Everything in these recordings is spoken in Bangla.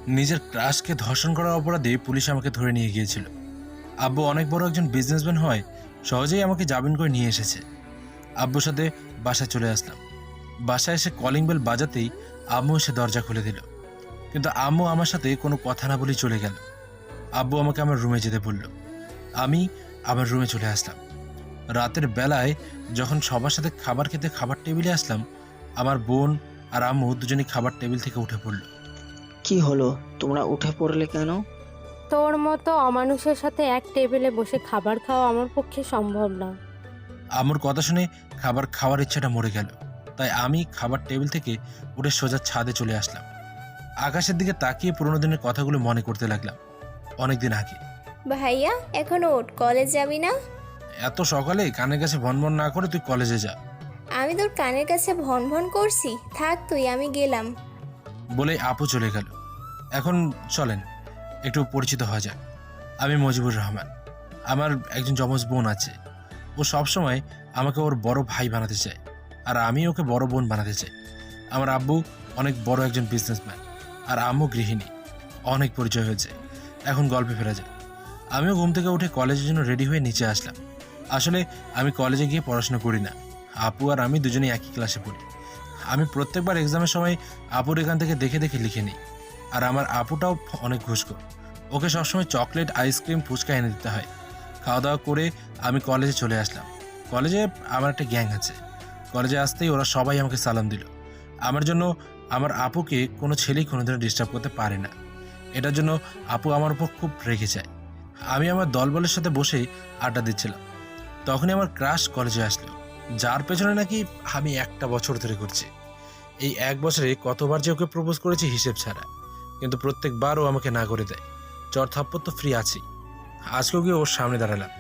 নিজের ক্রাশকে ধর্ষণ করার অপরাধে পুলিশ আমাকে ধরে নিয়ে গিয়েছিল। আব্বু অনেক বড় একজন বিজনেসম্যান হয় সহজেই আমাকে জামিন করে নিয়ে এসেছে। আব্বুর সাথে বাসায় চলে আসলাম। বাসায় এসে কলিং বেল বাজাতেই আম্মু এসে দরজা খুলে দিল, কিন্তু আম্মু আমার সাথে কোনো কথা না বলেই চলে গেল। আব্বু আমাকে আমার রুমে যেতে বলল। আমি আমার রুমে চলে আসলাম। রাতের বেলায় যখন সবার সাথে খাবার খেতে খাবার টেবিলে আসলাম, আমার বোন আর আম্মু দুজনেই খাবার টেবিল থেকে উঠে পড়ল। কি হলো, তোমরা উঠে পড়লে কেন? তোর মতো অমানুষের সাথে এক টেবিলে বসে খাবার খাওয়া আমার পক্ষে সম্ভব না। আম্মুর কথা শুনে খাবার খাওয়ার ইচ্ছাটা মরে গেল, তাই আমি খাবার টেবিল থেকে উঠে সোজা ছাদে চলে আসলাম। আকাশের দিকে তাকিয়ে পুরোনো দিনের কথাগুলো মনে করতে লাগলাম। অনেকদিন আগে। ভাইয়া এখন ওঠ, কলেজ যাবি না? এত সকালে কানের কাছে ভনভন না করে তুই কলেজে যা। আমি তোর কানের কাছে ভন ভন করছি? থাক তুই, আমি গেলাম। বলে আপু চলে গেল। এখন চলেন একটু পরিচিত হওয়া যাক। আমি মজিবুর রহমান। আমার একজন যমজ বোন আছে। ও সবসময় আমাকে ওর বড় ভাই বানাতে চায়, আর আমি ওকে বড় বোন বানাতে চাই। আমার আব্বু অনেক বড় একজন বিজনেসম্যান, আর আম্মু গৃহিণী। অনেক পরিচয় হয়েছে, এখন গল্পে ফেরা যায়। আমিও ঘুম থেকে উঠে কলেজের জন্য রেডি হয়ে নিচে আসলাম। আসলে আমি কলেজে গিয়ে পড়াশোনা করি না। আপু আর আমি দুজনেই একই ক্লাসে পড়ি। আমি প্রত্যেকবার এক্সামের সময় আপুর এখান থেকে দেখে দেখে লিখে নিই। আর আমার আপুটাও অনেক ঘুষখোর। ওকে সবসময় চকলেট, আইসক্রিম, ফুচকা এনে দিতে হয়। খাওয়া দাওয়া করে আমি কলেজে চলে আসলাম। কলেজে আমার একটা গ্যাং আছে। কলেজে আসতেই ওরা সবাই আমাকে সালাম দিল। আমার জন্য আমার আপুকে কোনো ছেলেই কোনোদিনও ডিস্টার্ব করতে পারে না। এটার জন্য আপু আমার উপর খুব রেগে যায়। আমি আমার দলবলের সাথে বসে আড্ডা দিচ্ছিলাম, তখনই আমার ক্রাশ কলেজে আসলো, যার পেছনে নাকি আমি একটা বছর ধরে করছি। এই এক বছরে কতবার যে ওকে প্রপোজ করেছি হিসেব ছাড়া, কিন্তু প্রত্যেকবার ও আমাকে না করে দেয়। চর থাপ্পড় তো ফ্রি আছেই। আজকেও গিয়ে ওর সামনে দাঁড়ালাম।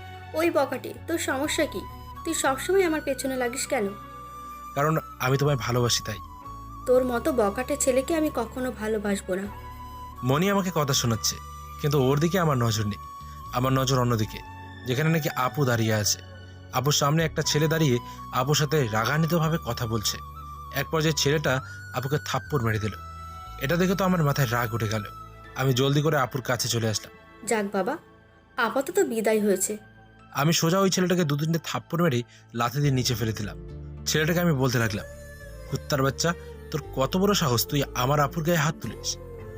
ওই বকাটে, তোর সমস্যা কি? তুই সবসময় আমার পেছনে লাগিস কেন? কারণ আমি তোমায় ভালোবাসি তাই। তোর মতো বকাটে ছেলেকে আমি কখনো ভালোবাসবো না। মনি আমাকে কথা শোনাচ্ছে, কিন্তু ওর দিকে আমার নজর নেই। আমার নজর অন্যদিকে, যেখানে নাকি আপু দাঁড়িয়ে আছে। আপুর সামনে একটা ছেলে দাঁড়িয়ে আপুর সাথে রাগান্বিতভাবে কথা বলছে। এক পর্যায়ে ছেলেটা আপুকে থাপ্পড় মেরে দিল। এটা দেখে তো আমার মাথায় রাগ উঠে গেল। আমি জলদি করে আপুর কাছে চলে আসলাম। যাক বাবা, আপাতত বিদায় হয়েছে। আমি সোজা ওই ছেলেটাকে দু তিনটে থাপ্পড় মেরে লাথি দিয়ে নিচে ফেলে দিলাম। ছেলেটাকে আমি বলতে লাগলাম, কুত্তার বাচ্চা, তোর কত বড় সাহস তুই আমার আপুর গায়ে হাত তুলিস?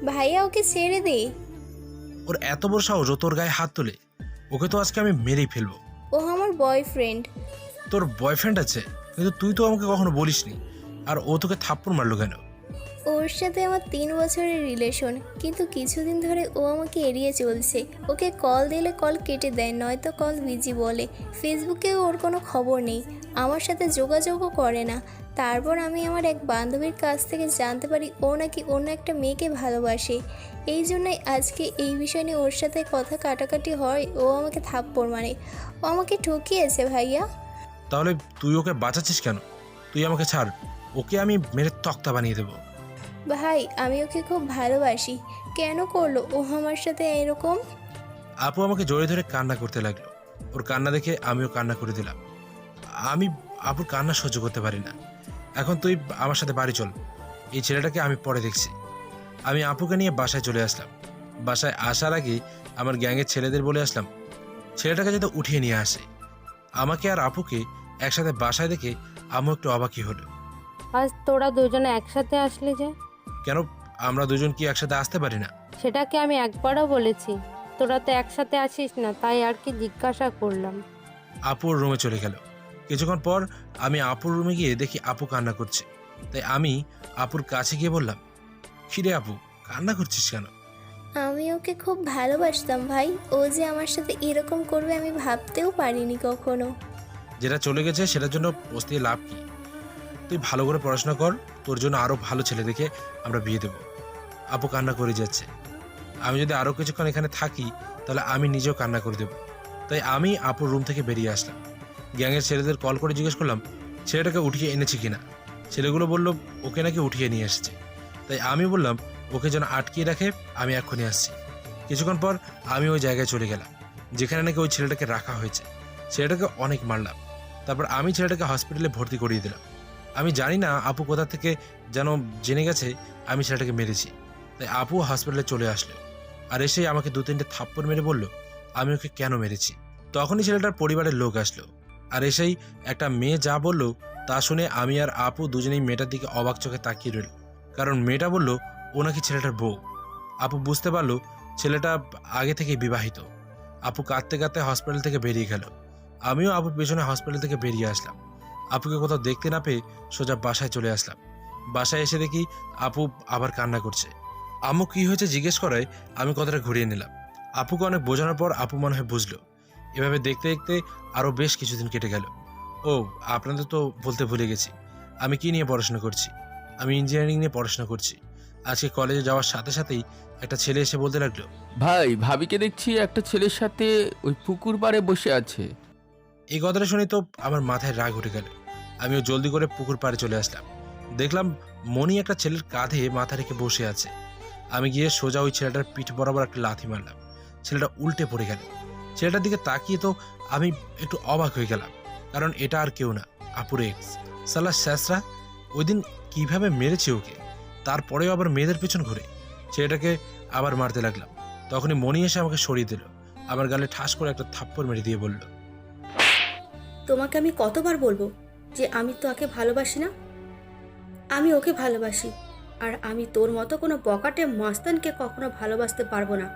ভাইয়া ওকে ছেড়ে দে। ওর এত বড় সাহস ও তোর গায়ে হাত তোলে? ওকে তো আজকে আমি মেরেই ফেলবো। ও আমার বয়ফ্রেন্ড। তোর বয়ফ্রেন্ড আছে, কিন্তু তুই তো আমাকে কখনো বলিসনি। আর ও তোকে থাপ্পড় মারলো কেন? ওর সাথে আমার 3 বছরের রিলেশন, কিন্তু কিছুদিন ধরে ও আমাকে এড়িয়ে চলছে। ওকে কল দিলে কল কেটে দেয়, নয়তো কল বিজি বলে। ফেসবুকেও ওর কোনো খবর নেই, আমার সাথে যোগাযোগও করে না। তারপর আমি আমার এক বান্ধবীর কাছ থেকে জানতে পারি ও নাকি অন্য একটা মেয়েকে ভালোবাসে। এই জন্যই আজকে এই বিষয় নিয়ে ওর সাথে কথা কাটাকাটি হয়। ও আমাকে থাপ্পড় মারে। ও আমাকে ঠকিয়েছে ভাইয়া। তাহলে তুই ওকে বাঁচাচ্ছিস কেন? তুই আমাকে ছাড়, ওকে আমি মেরে তক্তা বানিয়ে দেবো। ভাই আমি ওকে খুব ভালোবাসি। কেন করলো ও আমার সাথে এরকম? আপু আমাকে জড়িয়ে ধরে কান্না করতে লাগলো। ওর কান্না দেখে আমিও কান্না করে দিলাম। আমি আপুর কান্না সহ্য করতে পারি না। এখন তুই আমার সাথে বাড়ি চল, এই ছেলেটাকে আমি পরে দেখছি। আমি আপুকে নিয়ে বাসায় চলে আসলাম। বাসায় আসার আগে আমার গ্যাংয়ের ছেলেদের বলে আসলাম ছেলেটাকে যাতে উঠিয়ে নিয়ে আসে। আমাকে আর আপুকে একসাথে বাসায় দেখে আম্মু একটু অবাকই হলো। আজ তোরা দুজনে একসাথে আসলি যে? কেন, আমরা দুজন কি একসাথে আসতে পারি না? সেটাকে আমি একবারও বলেছি। তোরা তো একসাথে আসিস না, তাই আর কি জিজ্ঞাসা করলাম। আপুর রুমে চলে গেল। কিছুক্ষণ পর আমি আপুর রুমে গিয়ে দেখি আপু কান্না করছে। তাই আমি আপুর কাছে গিয়ে বললাম, কিরে আপু, কান্না করছিস কেন? আমি ওকে খুব ভালোবাসতাম ভাই। ও যে আমার সাথে এরকম করবে আমি ভাবতেও পারিনি কখনো। যেটা চলে গেছে সেটার জন্য পস্তিয়ে লাভ কি? তুই ভালো করে পড়াশোনা কর, তোর জন্য আরও ভালো ছেলে দেখে আমরা বিয়ে দেবো। আপু কান্না করে যাচ্ছে। আমি যদি আরও কিছুক্ষণ এখানে থাকি তাহলে আমি নিজেও কান্না করে দেবো। তাই আমি আপুর রুম থেকে বেরিয়ে আসলাম। গ্যাংয়ের ছেলেদের কল করে জিজ্ঞেস করলাম ছেলেটাকে উঠিয়ে এনেছি কিনা। ছেলেগুলো বলল ওকে নাকি উঠিয়ে নিয়ে এসেছে। তাই আমি বললাম ওকে যেন আটকিয়ে রাখে, আমি এক্ষুনি আসছি। কিছুক্ষণ পর আমি ওই জায়গায় চলে গেলাম যেখানে নাকি ওই ছেলেটাকে রাখা হয়েছে। ছেলেটাকে অনেক মারলাম। তারপর আমি ছেলেটাকে হসপিটালে ভর্তি করিয়ে দিলাম। আমি জানি না আপু কোথা থেকে যেন জেনে গেছে আমি ছেলেটাকে মেরেছি। তাই আপু হসপিটালে চলে আসলো আর এসে আমাকে 2-3টে থাপ্পড় মেরে বলল আমি ওকে কেন মেরেছি। তখনই ছেলেটার পরিবারের লোক আসলো আর এসেই একটা মেয়ে যা বলল তা শুনে আমি আর আপু দুজনেই মেয়েটার দিকে অবাক চোখে তাকিয়ে রইল, কারণ মেয়েটা বলল ও নাকি ছেলেটার বউ। আপু বুঝতে পারলো ছেলেটা আগে থেকেই বিবাহিত। আপু কাঁদতে কাঁদতে হসপিটাল থেকে বেরিয়ে গেল। আমিও আপুর পেছনে হসপিটাল থেকে বেরিয়ে আসলাম। আপুকে কোথাও দেখতে না পেয়ে সোজা বাসায় চলে আসলাম। বাসায় এসে দেখি আপু আবার কান্না করছে। আম্মু কি হয়েছে জিজ্ঞেস করায় আমি কথাটা ঘুরিয়ে নিলাম। আপুকে অনেক বোঝানোর পর আপু মনে হয় বুঝলো। এভাবে দেখতে দেখতে আরও বেশ কিছুদিন কেটে গেল। ও আপনাদের তো বলতে ভুলে গেছি, আমি কি নিয়ে পড়াশোনা করছি। আমি ইঞ্জিনিয়ারিং নিয়ে পড়াশোনা করছি। আজকে কলেজে যাওয়ার সাথে সাথেই একটা ছেলে এসে বলতে লাগলো, ভাই ভাবিকে দেখছি একটা ছেলের সাথে ওই পুকুর পাড়ে বসে আছে। এই কথাটা শুনে তো আমার মাথায় রাগ উঠে গেল। আমিও জলদি করে পুকুর পাড়ে চলে আসলাম। দেখলাম মনি একটা ছেলের কাঁধে মাথা রেখে বসে আছে। আমি গিয়ে সোজা ওই ছেলেটার পিঠ বরাবর একটা লাথি মারলাম। ছেলেটা উল্টে পড়ে গেল। ছেলেটার দিকে তাকিয়ে তো আমি একটু অবাক হয়ে গেলাম, কারণ এটা আর কেউ না, আপুর এক্স। সালা স্যাসরা ওই দিন কীভাবে মেরেছে ওকে, তারপরেও আবার মেয়েদের পেছন ঘুরে। ছেলেটাকে আবার মারতে লাগলাম। তখনই মনি এসে আমাকে সরিয়ে দিল। আমার গালে ঠাস করে একটা থাপ্পড় মেরে দিয়ে বলল, তোমাকে আমি কতবার বলবো যে আমি তোকে ভালোবাসি না? আমি ওকে ভালোবাসি, আর আমি তোর মতো কোনো বকাটে মাস্তানকে কখনো ভালোবাসতে পারবো না,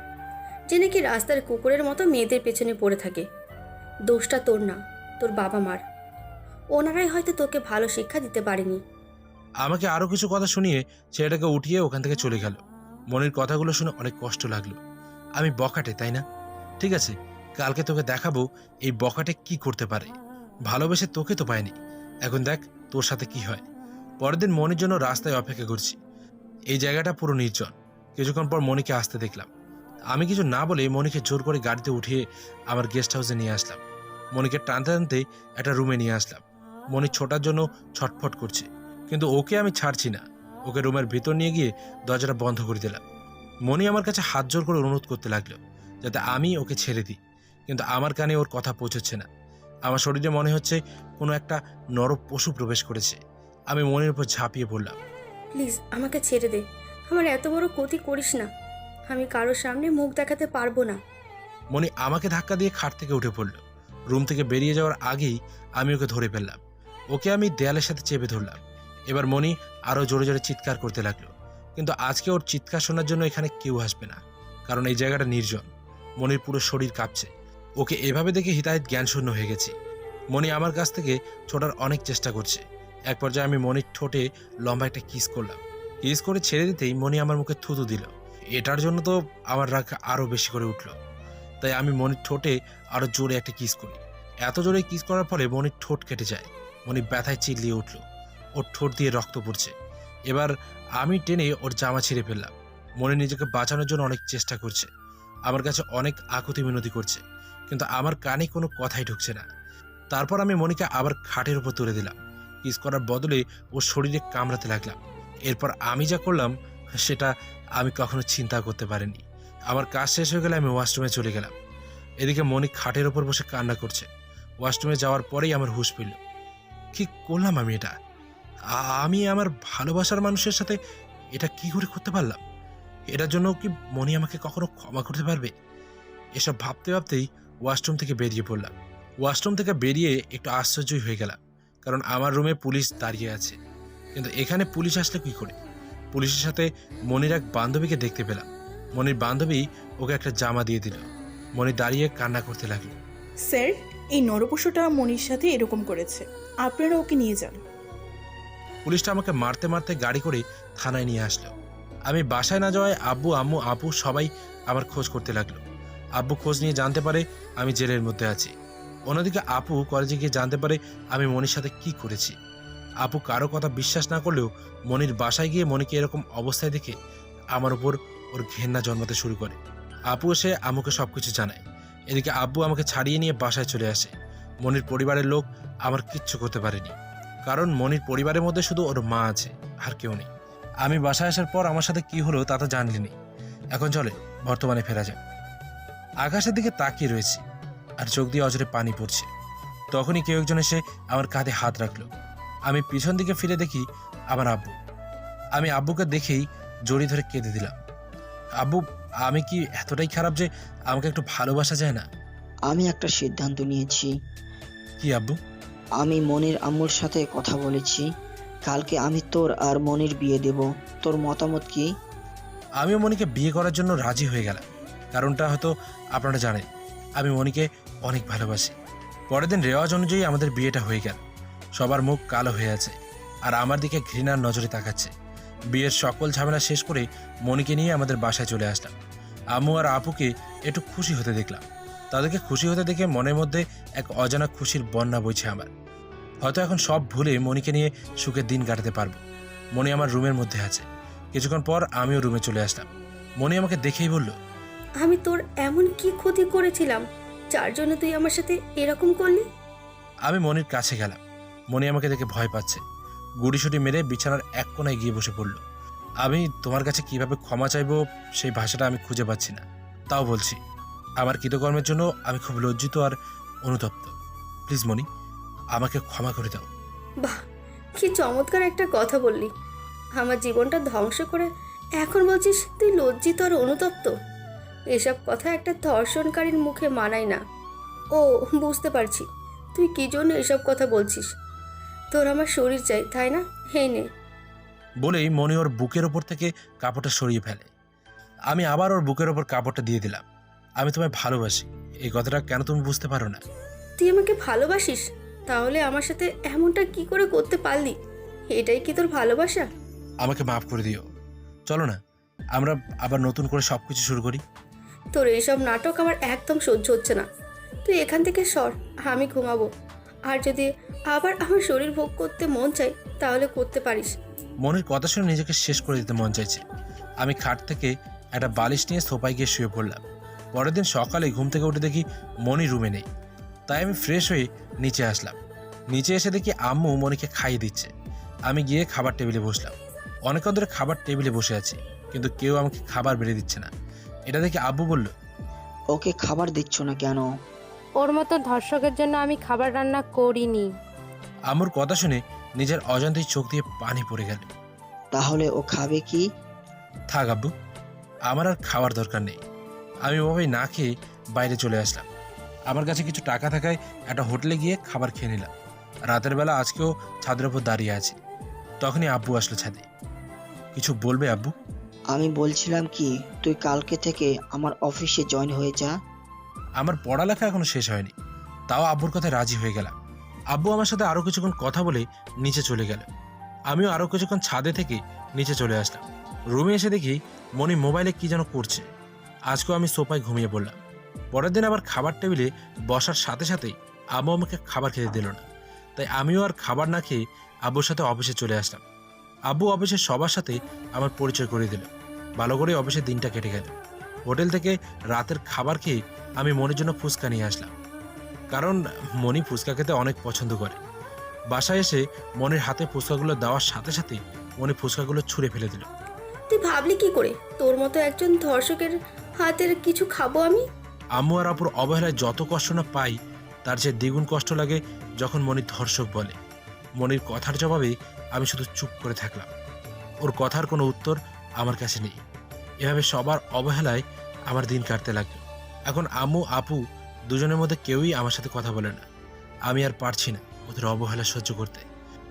যে নাকি রাস্তার কুকুরের মতো মেয়েদের পেছনে পড়ে থাকে। দোষটা তোর না, তোর বাবা মার। ওনারাই হয়তো তোকে ভালো শিক্ষা দিতে পারেনি। আমাকে আরও কিছু কথা শুনিয়ে ছেলেটাকে উঠিয়ে ওখান থেকে চলে গেল। মনির কথাগুলো শুনে অনেক কষ্ট লাগলো। আমি বকাটে, তাই না? ঠিক আছে, কালকে তোকে দেখাবো এই বকাটে কি করতে পারে। ভালোবেসে তোকে তো পায়নি, এখন দেখ তোর সাথে কি হয়। পরের দিন মনির জন্য রাস্তায় অপেক্ষা করছি। এই জায়গাটা পুরো নির্জন। কিছুক্ষণ পর মনিকে আসতে দেখলাম। আমি কিছু না বলে মনিকে জোর করে গাড়িতে উঠিয়ে আমার গেস্ট হাউসে নিয়ে আসলাম। মনিকে টানতে টানতে একটা রুমে নিয়ে আসলাম। মনি ছোটার জন্য ছটফট করছে, কিন্তু ওকে আমি ছাড়ছি না। ওকে রুমের ভিতর নিয়ে গিয়ে দরজাটা বন্ধ করে দিলাম। মনি আমার কাছে হাত জোর করে অনুরোধ করতে লাগলো যাতে আমি ওকে ছেড়ে দিই, কিন্তু আমার কানে ওর কথা পৌঁছচ্ছে না। আমার শরীরে মনে হচ্ছে কোনো একটা নর পশু প্রবেশ করেছে। আমি মনির উপর ঝাঁপিয়ে পড়লাম। প্লিজ আমাকে ছেড়ে দে, আমার এত বড় ক্ষতি করিস না। আমি কারোর সামনে মুখ দেখাতে পারবো না। মনি আমাকে ধাক্কা দিয়ে খাট থেকে উঠে পড়ল। রুম থেকে বেরিয়ে যাওয়ার আগেই আমি ওকে ধরে ফেললাম। ওকে আমি দেয়ালের সাথে চেপে ধরলাম। এবার মনি আরও জোরে জোরে চিৎকার করতে লাগলো, কিন্তু আজকে ওর চিৎকার শোনার জন্য এখানে কেউ আসবে না, কারণ এই জায়গাটা নির্জন। মনির পুরো শরীর কাঁপছে। ওকে এভাবে দেখে হিতাহিত জ্ঞানশূন্য হয়ে গেছি। মনি আমার কাছ থেকে ছোটার অনেক চেষ্টা করছে। এক পর্যায়ে আমি মনির ঠোঁটে লম্বা একটা কিস করলাম। কিস করে ছেড়ে দিতেই মনি আমার মুখে থুতু দিল। এটার জন্য তো আমার রাগ আরও বেশি করে উঠল। তাই আমি মনির ঠোঁটে আরও জোরে একটা কিস করি। এত জোরে কিস করার ফলে মনির ঠোঁট কেটে যায়। মনি ব্যথায় চিল্লিয়ে উঠল। ওর ঠোঁট দিয়ে রক্ত পড়ছে। এবার আমি টেনে ওর জামা ছিঁড়ে ফেললাম। মনি নিজেকে বাঁচানোর জন্য অনেক চেষ্টা করছে, আমার কাছে অনেক আকুতি মিনতি করছে, কিন্তু আমার কানে কোনো কথাই ঢুকছে না। তারপর আমি মনিকে আবার খাটের উপর তুলে দিলাম। কিস করার বদলে ওর শরীরে কামড়াতে লাগলাম। এরপর আমি যা করলাম সেটা আমি কখনো চিন্তা করতে পারিনি। আমার কাজ শেষ হয়ে গেলে আমি ওয়াশরুমে চলে গেলাম। এদিকে মনি খাটের ওপর বসে কান্না করছে। ওয়াশরুমে যাওয়ার পরেই আমার হুঁশ পেল। কি করলাম আমি এটা? আমি আমার ভালোবাসার মানুষের সাথে এটা কি করে করতে পারলাম? এটার জন্য কি মনি আমাকে কখনো ক্ষমা করতে পারবে? এসব ভাবতে ভাবতেই ওয়াশরুম থেকে বেরিয়ে পড়লাম। ওয়াশরুম থেকে বেরিয়ে একটু আশ্চর্যই হয়ে গেলাম, কারণ আমার রুমে পুলিশ দাঁড়িয়ে আছে। কিন্তু এখানে পুলিশ আসলে কী করে? পুলিশের সাথে মনির এক বান্ধবীকে দেখতে পেলাম। মনির বান্ধবী ওকে একটা জামা দিয়ে দিল। মনি দাঁড়িয়ে কান্না করতে লাগলো। স্যার, এই নরপশুটা মনির সাথে এরকম করেছে, আপনারা ওকে নিয়ে যান। পুলিশটা আমাকে মারতে মারতে গাড়ি করে থানায় নিয়ে আসলো। আমি বাসায় না যাওয়ায় আব্বু, আম্মু, আপু সবাই আমার খোঁজ করতে লাগলো। আব্বু খোঁজ নিয়ে জানতে পারে আমি জেলের মধ্যে আছি। অন্যদিকে আপু কলেজে গিয়ে জানতে পারে আমি মনির সাথে কি করেছি। আপু কারো কথা বিশ্বাস না করলেও মনির বাসায় গিয়ে মনিকে এরকম অবস্থায় দেখে আমার উপর ওর ঘেন্না জন্মাতে শুরু করে। আপু এসে আম্মুকে সব কিছু জানায়। এদিকে আব্বু আমাকে ছাড়িয়ে নিয়ে বাসায় চলে আসে। মনির পরিবারের লোক আমার কিচ্ছু করতে পারেনি, কারণ মনির পরিবারের মধ্যে শুধু ওর মা আছে, আর কেউ নেই। আমি বাসায় আসার পর আমার সাথে কি হলো তা তো জানলিনি। এখন চলে বর্তমানে ফেরা যাক। আকাশের দিকে তাকিয়ে রয়েছি আর চোখ দিয়ে অজরে পানি পড়ছে। তখনই কেউ একজন এসে আমার কাঁধে হাত রাখলো। আমি পিছন দিকে ফিরে দেখি আমার আব্বু। আমি আব্বুকে দেখেই জড়িয়ে ধরে কেঁদে দিলাম। আব্বু, আমি কি এতটাই খারাপ যে আমাকে একটু ভালোবাসা যায় না? আমি একটা সিদ্ধান্ত নিয়েছি। কি আব্বু? আমি মনির আম্মুর সাথে কথা বলেছি। কালকে আমি তোর আর মনির বিয়ে দেব। তোর মতামত কি? আমিও মনিকে বিয়ে করার জন্য রাজি হয়ে গেলাম। কারণটা হয়তো আপনারা জানেন, আমি মনিকে অনেক ভালোবাসি। পরের দিন রেওয়াজ অনুযায়ী আমাদের বিয়েটা হয়ে গেল। সবার মুখ কালো হয়ে আছে, আর আমার দিকে ঘৃণার নজরে তাকাচ্ছে। বিয়ের সকল ঝামেলা শেষ করে মনিকে নিয়ে আমাদের বাসায় চলে আসলাম। আম্মু আর আপুকে একটু খুশি হতে দেখলাম। তাদেরকে খুশি হতে দেখে মনের মধ্যে এক অজানা খুশির বন্যা বইছে আমার। হয়তো এখন সব ভুলে মনিকে নিয়ে সুখের দিন কাটাতে পারবো। মনি আমার রুমের মধ্যে আছে। কিছুক্ষণ পর আমিও রুমে চলে আসলাম। মনি আমাকে দেখেই বলল, আমি তোর এমন কি ক্ষতি করেছিলাম যার জন্য তুই আমার সাথে এরকম করলি? আমি মনির কাছে গেলাম। মনি আমাকে দেখে ভয় পাচ্ছে। গুড়িসুটি মেরে বিছানার এক কোণায় গিয়ে বসে পড়ল। আমি তোমার কাছে কিভাবে ক্ষমা চাইবো সেই ভাষাটা আমি খুঁজে পাচ্ছি না। তাও বলছি, আমার কৃতকর্মের জন্য আমি খুব লজ্জিত আর অনুতপ্ত। প্লিজ মনি, আমাকে ক্ষমা করে দাও। বাহ, কি চমৎকার একটা কথা বললি। আমার জীবনটা ধ্বংস করে এখন বলছিস তুই লজ্জিত আর অনুতপ্ত? এসব কথা একটা ধর্ষণকারীর মুখে মানায় না। ও, বুঝতে পারছি তুই কি জন্য এসব কথা বলছিস। তোর আমার শরীর চাই, তাই না? হে নে। বলেই মনি ওর বুকের ওপর থেকে কাপড়টা সরিয়ে ফেলে। আমি আবার ওর বুকের ওপর কাপড়টা দিয়ে দিলাম। আমি তোমায় ভালোবাসি, এই কথাটা কেন তুমি বুঝতে পারো না? তুই আমাকে ভালোবাসিস? তাহলে আমার সাথে এমনটা কি করে করতে পারলি? এটাই কি তোর ভালোবাসা? আমাকে মাফ করে দিও। চলো না, আমরা আবার নতুন করে সব কিছু শুরু করি। তোর এইসব নাটক আমার একদম সহ্য হচ্ছে না। তুই এখান থেকে সর, আমি ঘুমাবো। আর যদি আবার আমার শরীর ভোগ করতে মন চাই তাহলে করতে পারিস। মনির কথা শুনে নিজেকে শেষ করে দিতে মন চাইছে। আমি খাট থেকে একটা বালিশ নিয়ে সোফায় গিয়ে শুয়ে পড়লাম। পরের দিন সকালে ঘুম থেকে উঠে দেখি মনি রুমে নেই। তাই আমি ফ্রেশ হয়ে নিচে আসলাম। নিচে এসে দেখি আম্মু মনিকে খাইয়ে দিচ্ছে। আমি গিয়ে খাবার টেবিলে বসলাম। অনেকক্ষণ ধরে খাবার টেবিলে বসে আছি, কিন্তু কেউ আমাকে খাবার বেড়ে দিচ্ছে না। এটা দেখে আব্বু বলল, ওকে খাবার দিচ্ছ না কেন? ওর মতো ধর্ষকের জন্য আমি খাবার রান্না করিনি। আম্মুর কথা শুনে নিজের অজান্তেই চোখ দিয়ে পানি পড়ে গেল। তাহলে ও খাবে কি? থাক আব্বু, আমার আর খাওয়ার দরকার নেই। আমি ওভাবেই না খেয়ে বাইরে চলে আসলাম। আমার কাছে কিছু টাকা থাকায় একটা হোটেলে গিয়ে খাবার খেয়ে নিলাম। রাতের বেলা আজকেও ছাদের উপর দাঁড়িয়ে আছি। তখনই আব্বু আসলো ছাদে। কিছু বলবে আব্বু? আমি বলছিলাম কি, তুই কালকে থেকে আমার অফিসে জয়েন হয়ে যা। আমার পড়ালেখা এখনো শেষ হয়নি, তাও আব্বুর কথায় রাজি হয়ে গেলাম। আব্বু আমার সাথে আরও কিছুক্ষণ কথা বলে নিচে চলে গেল। আমিও আরও কিছুক্ষণ ছাদে থেকে নিচে চলে আসলাম। রুমে এসে দেখি মনি মোবাইলে কি যেন করছে। আজকেও আমি সোফায় ঘুমিয়ে পড়লাম। পরের দিন আবার খাবার টেবিলে বসার সাথে সাথেই আব্বু আমাকে খাবার খেতে দিল না। তাই আমিও আর খাবার না খেয়ে আব্বুর সাথে অফিসে চলে আসলাম। আব্বু অফিসের সবার সাথে আমার পরিচয় করে দিল। ভালো করে অফিসের দিনটা কেটে গেল। হোটেল থেকে রাতের খাবার খেয়ে আমি মনির জন্য ফুচকা নিয়ে আসলাম, কারণ মনি ফুচকা খেতে অনেক পছন্দ করে। বাসায় এসে মনির হাতে ফুচকাগুলো দেওয়ার সাথে সাথেই মনি ফুচকাগুলো ছুঁড়ে ফেলে দিল। তুই ভাবলি কি করে তোর মতো একজন ধর্ষকের হাতের কিছু খাবো আমি? আম্মু আর আপুর অবহেলায় যত কষ্ট না পাই, তার চেয়ে দ্বিগুণ কষ্ট লাগে যখন মনির ধর্ষক বলে। মনির কথার জবাবে আমি শুধু চুপ করে থাকলাম। ওর কথার কোনো উত্তর আমার কাছে নেই। এভাবে সবার অবহেলায় আমার দিন কাটতে লাগলো। এখন আম্মু আপু দুজনের মধ্যে কেউই আমার সাথে কথা বলে না। আমি আর পারছি না ওদের অবহেলা সহ্য করতে।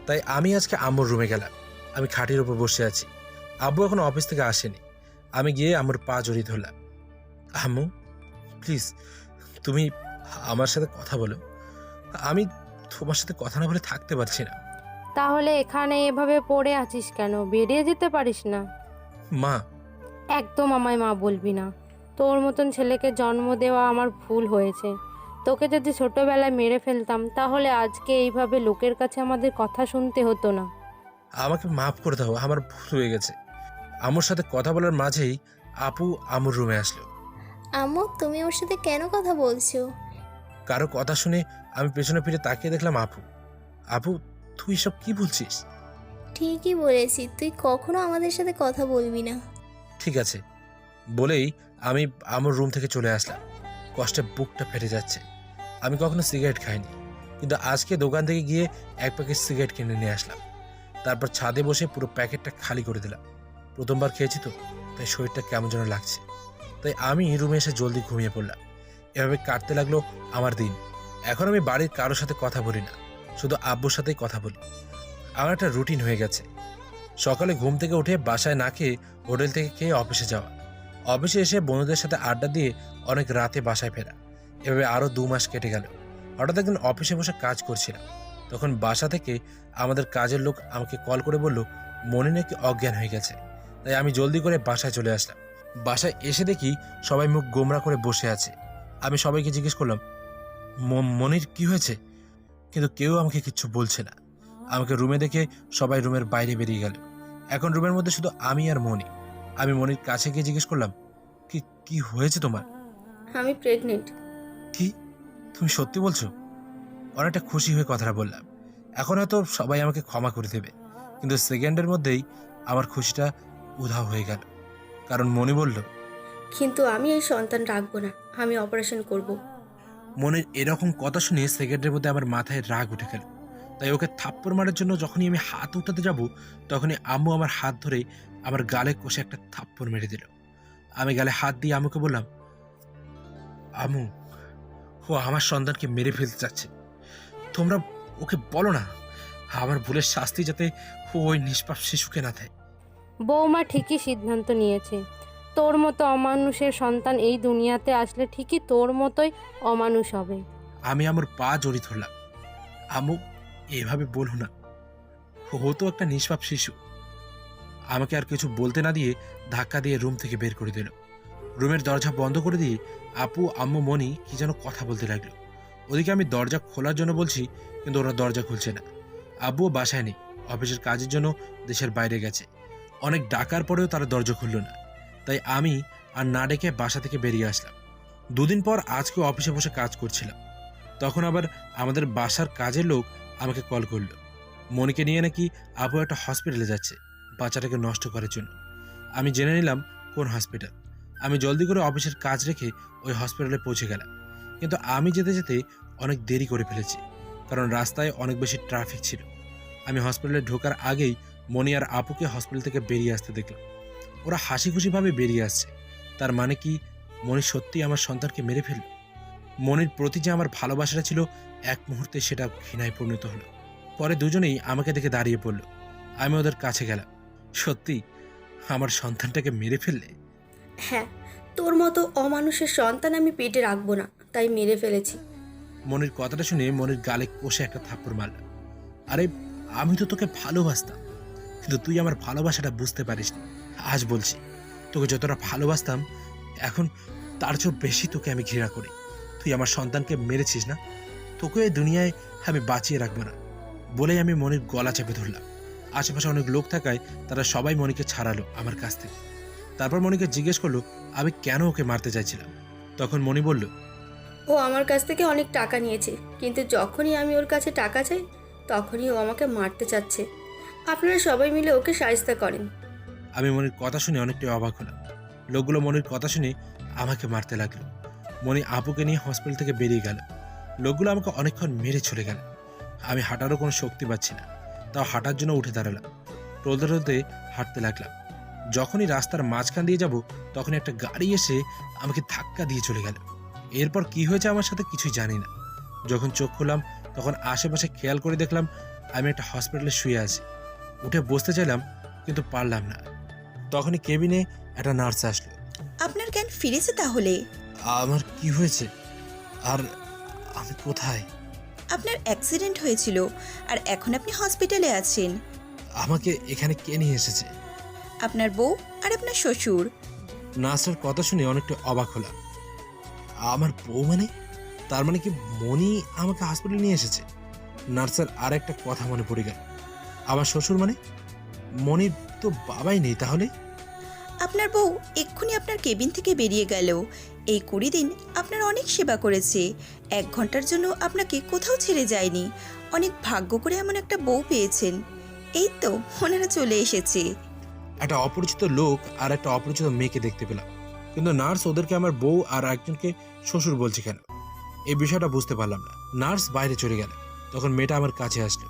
তাই আমি আজকে আম্মুর রুমে গেলাম। আমি খাটের উপর বসে আছি। আব্বু এখনো অফিস থেকে আসেনি। আমি গিয়ে আম্মুর পা জড়িয়ে ধরলাম। আম্মু, প্লিজ তুমি আমার সাথে কথা বলো। আমি তোমার সাথে কথা না বলে থাকতে পারছি না। তাহলে এখানে এভাবে পড়ে আছিস কেন? বেরিয়ে যেতে পারিস না? মা, একদম আমায় মা বলবি না। তোর মতন ছেলেকে জন্ম দেওয়া আমার ভুল হয়েছে। তোকে যদি ছোটবেলায় মেরে ফেলতাম তাহলে আজকে এইভাবে লোকের কাছে আমাদের কথা শুনতে হতো না। আমাকে মাফ করে দাও, আমার ভুল হয়ে গেছে। আম্মুর সাথে কথা বলার মাঝেই আপু আম্মুর রুমে আসলো। আম্মু, তুমি ওর সাথে কেন কথা বলছো? কারো কথা শুনে আমি পেছনে ফিরে তাকিয়ে দেখলাম আপু। আপু, তুই সব কি বলছিস? ঠিকই বলেছি, তুই কখনো আমাদের সাথে কথা বলবি না। ঠিক আছে বলেই আমি আমার রুম থেকে চলে আসলাম। কষ্টে বুকটা ফেটে যাচ্ছে। আমি কখনো সিগারেট খাইনি, কিন্তু আজকে দোকান থেকে গিয়ে এক প্যাকেট সিগারেট কিনে নিয়ে আসলাম। তারপর ছাদে বসে পুরো প্যাকেটটা খালি করে দিলাম। প্রথমবার খেয়েছি তো, তাই তাই শরীরটা কেমন যেন লাগছে। তাই আমি রুমে এসে জলদি ঘুমিয়ে পড়লাম। এভাবে কাটতে লাগলো আমার দিন। এখন আমি বাড়ির কারোর সাথে কথা বলি না, শুধু আব্বুর সাথেই কথা বলি। আমার একটা রুটিন হয়ে গেছে, সকালে ঘুম থেকে উঠে বাসায় না খেয়ে হোটেল থেকে খেয়ে অফিসে যাওয়া, অফিসে এসে বন্ধুদের সাথে আড্ডা দিয়ে অনেক রাতে বাসায় ফেরা। এভাবে আরও 2 মাস কেটে গেল। হঠাৎ একদিন অফিসে বসে কাজ করছিলাম, তখন বাসা থেকে আমাদের কাজের লোক আমাকে কল করে বলল মনি নাকি অজ্ঞান হয়ে গেছে। তাই আমি জলদি করে বাসায় চলে আসলাম। বাসায় এসে দেখি সবাই মুখ গোমরা করে বসে আছে। আমি সবাইকে জিজ্ঞেস করলাম মনির কি হয়েছে, কিন্তু কেউ আমাকে কিচ্ছু বলছে না। আমাকে রুমে দেখে সবাই রুমের বাইরে বেরিয়ে গেল। এখন রুমের মধ্যে শুধু আমি আর মনি। আমি মনির কাছে গিয়ে জিজ্ঞেস করলাম কি কি হয়েছে তোমার? আমি প্রেগনেন্ট। কি, তুমি সত্যি বলছো? অনেকটা খুশি হয়ে কথাটা বললাম। এখন হয়তো সবাই আমাকে ক্ষমা করে দেবে, কিন্তু সেকেন্ডের মধ্যেই আমার খুশিটা উধাও হয়ে গেল। কারণ মনি বলল কিন্তু আমি এই সন্তান রাখবো না, আমি অপারেশন করব। মনির এরকম কথা শুনে সেকেন্ডের মধ্যে আমার মাথায় রাগ উঠে গেল। তাই ওকে থাপ্পড় মারার জন্য যখনই আমি হাত উঠাতে যাব, তখনই আম্মু আমার হাত ধরে আমার গালে কষে একটা থাপ্পড় মেরে দিল। আমি গালে হাত দিয়ে আম্মুকে বললাম আম্মু, ও আমার সন্তানকে মেরে ফেলতে চাচ্ছে, তোমরা ওকে বলো না আমার ভুলের শাস্তি যাতে ও ওই নিষ্পাপ শিশুকে না দেয়। বৌমা ঠিকই সিদ্ধান্ত নিয়েছে। তোর মতো অমানুষের সন্তান এই দুনিয়াতে আসলে ঠিকই তোর মতোই অমানুষ হবে। আমি আমার পা জড়িয়ে ধরলাম। আম্মু, এভাবে বলো না, ও তো একটা নিষ্পাপ শিশু। আমাকে আর কিছু বলতে না দিয়ে ধাক্কা দিয়ে রুম থেকে বের করে দিল। রুমের দরজা বন্ধ করে দিয়ে আপু, আম্মু, মনি কি যেন কথা বলতে লাগলো। ওদিকে আমি দরজা খোলার জন্য বলছি, কিন্তু ওরা দরজা খুলছে না। আব্বুও বাসায় নেই, অফিসের কাজের জন্য দেশের বাইরে গেছে। অনেক ডাকার পরেও তারা দরজা খুলল না। তাই আমি আর না ডেকে বাসা থেকে বেরিয়ে আসলাম। 2 দিন পর আজকে অফিসে বসে কাজ করছিলাম, তখন আবার আমাদের বাসার কাজের লোক আমাকে কল করলো। মনিকে নিয়ে নাকি আপু একটা হসপিটালে যাচ্ছে বাচ্চাটাকে নষ্ট করার জন্য। আমি জেনে নিলাম কোন হসপিটাল। আমি জলদি করে অফিসের কাজ রেখে ওই হসপিটালে পৌঁছে গেলাম। কিন্তু আমি যেতে যেতে অনেক দেরি করে ফেলেছি, কারণ রাস্তায় অনেক বেশি ট্রাফিক ছিল। আমি হসপিটালে ঢোকার আগেই মনি আর আপুকে হসপিটাল থেকে বেরিয়ে আসতে দেখলাম। ওরা হাসি খুশিভাবে বেরিয়ে আসছে। তার মানে কি মনি সত্যি আমার সন্তানকে মেরে ফেলল? মনির প্রতি যে আমার ভালোবাসাটা ছিল, এক মুহূর্তে সেটা ঘৃণায় পরিণত হলো। পরে দুজনেই আমাকে দেখে দাঁড়িয়ে পড়ল। আমি ওদের কাছে গেলাম। সত্যি আমার সন্তানটাকে মেরে ফেললে? হ্যাঁ, তোর মতো অমানুষের সন্তান আমি পেটে রাখবো না, তাই মেরে ফেলেছি। মনির কথাটা শুনে মনির গালে কষে একটা থাপ্পড় মারলাম। আরে, আমি তো তোকে ভালোবাসতাম, কিন্তু তুই আমার ভালোবাসাটা বুঝতে পারিসনি। আজ বলছি, তোকে যতটা ভালোবাসতাম এখন তার চেয়েও বেশি তোকে আমি ঘৃণা করি। তুই আমার সন্তানকে মেরেছিস না, তোকে এই দুনিয়ায় আমি বাঁচিয়ে রাখবো না বলেই আমি মনির গলা চেপে ধরলাম। আশেপাশে অনেক লোক থাকায় তারা সবাই মনিকে ছাড়ালো আমার কাছ থেকে। তারপর মনিকে জিজ্ঞেস করলো আমি কেন ওকে মারতে চাইছিলাম। তখন মনি বলল ও আমার কাছ থেকে অনেক টাকা নিয়েছে, কিন্তু যখনই আমি ওর কাছে টাকা চাই তখনই ও আমাকে মারতে চাচ্ছে। আপনারা সবাই মিলে ওকে শায়েস্তা করেন। আমি মনির কথা শুনে অনেকটাই অবাক হলাম। লোকগুলো মনির কথা শুনে আমাকে মারতে লাগলো। মনি আপুকে নিয়ে হসপিটাল থেকে বেরিয়ে গেল। লোকগুলো আমাকে অনেকক্ষণ মেরে চলে গেল। আমি হাঁটারও কোনো শক্তি পাচ্ছি না, তাও হাঁটার জন্য উঠে দাঁড়ালাম। টলতে টলতে হাঁটতে লাগলাম। যখনই রাস্তার মাঝখান দিয়ে যাব, তখন একটা গাড়ি এসে আমাকে ধাক্কা দিয়ে চলে গেল। এরপর কি হয়েছে আমার সাথে কিছুই জানি না। যখন চোখ খুললাম, তখন আশেপাশে খেয়াল করে দেখলাম আমি একটা হসপিটালে শুয়ে আছি। উঠে বসতে চাইলাম, কিন্তু পারলাম না। তখনই কেবিনে একটা নার্স আসলো। আপনার জ্ঞান ফিরেছে তাহলে? আমার কি হয়েছে আর আমি কোথায়? আপনার অ্যাক্সিডেন্ট হয়েছিল আর এখন আপনি হসপিটালে আছেন। আমাকে এখানে কে নিয়ে এসেছে? আপনার বউ আর আপনার শ্বশুর। নার্সের কথা শুনে অনেকটা অবাক হলাম। আমার বউ মানে? তার মানে কি মনি আমাকে হসপিটালে নিয়ে এসেছে? নার্সের আর একটা কথা মনে পড়ে গেল। আমার শ্বশুর মানে? মনির তো বাবাই নেই তাহলে? আপনার বউ এক্ষুনি আপনার কেবিন থেকে বেরিয়ে গেল। এই 20 দিন আপনার অনেক সেবা করেছে। 1 ঘন্টার জন্য আপনাকে কোথাও ছেড়ে যায়নি। অনেক ভাগ্য করে এমন একটা বউ পেয়েছেন। এই তো ওনারা চলে এসেছে। একটা অপরিচিত লোক আর একটা অপরিচিত মেয়েকে দেখতে পেলাম, কিন্তু নার্স ওদেরকে আমার বউ আর একজনকে শ্বশুর বলছে কেন? এই বিষয়টা বুঝতে পারলাম না। নার্স বাইরে চলে গেল। তখন মেয়েটা আমার কাছে আসলো।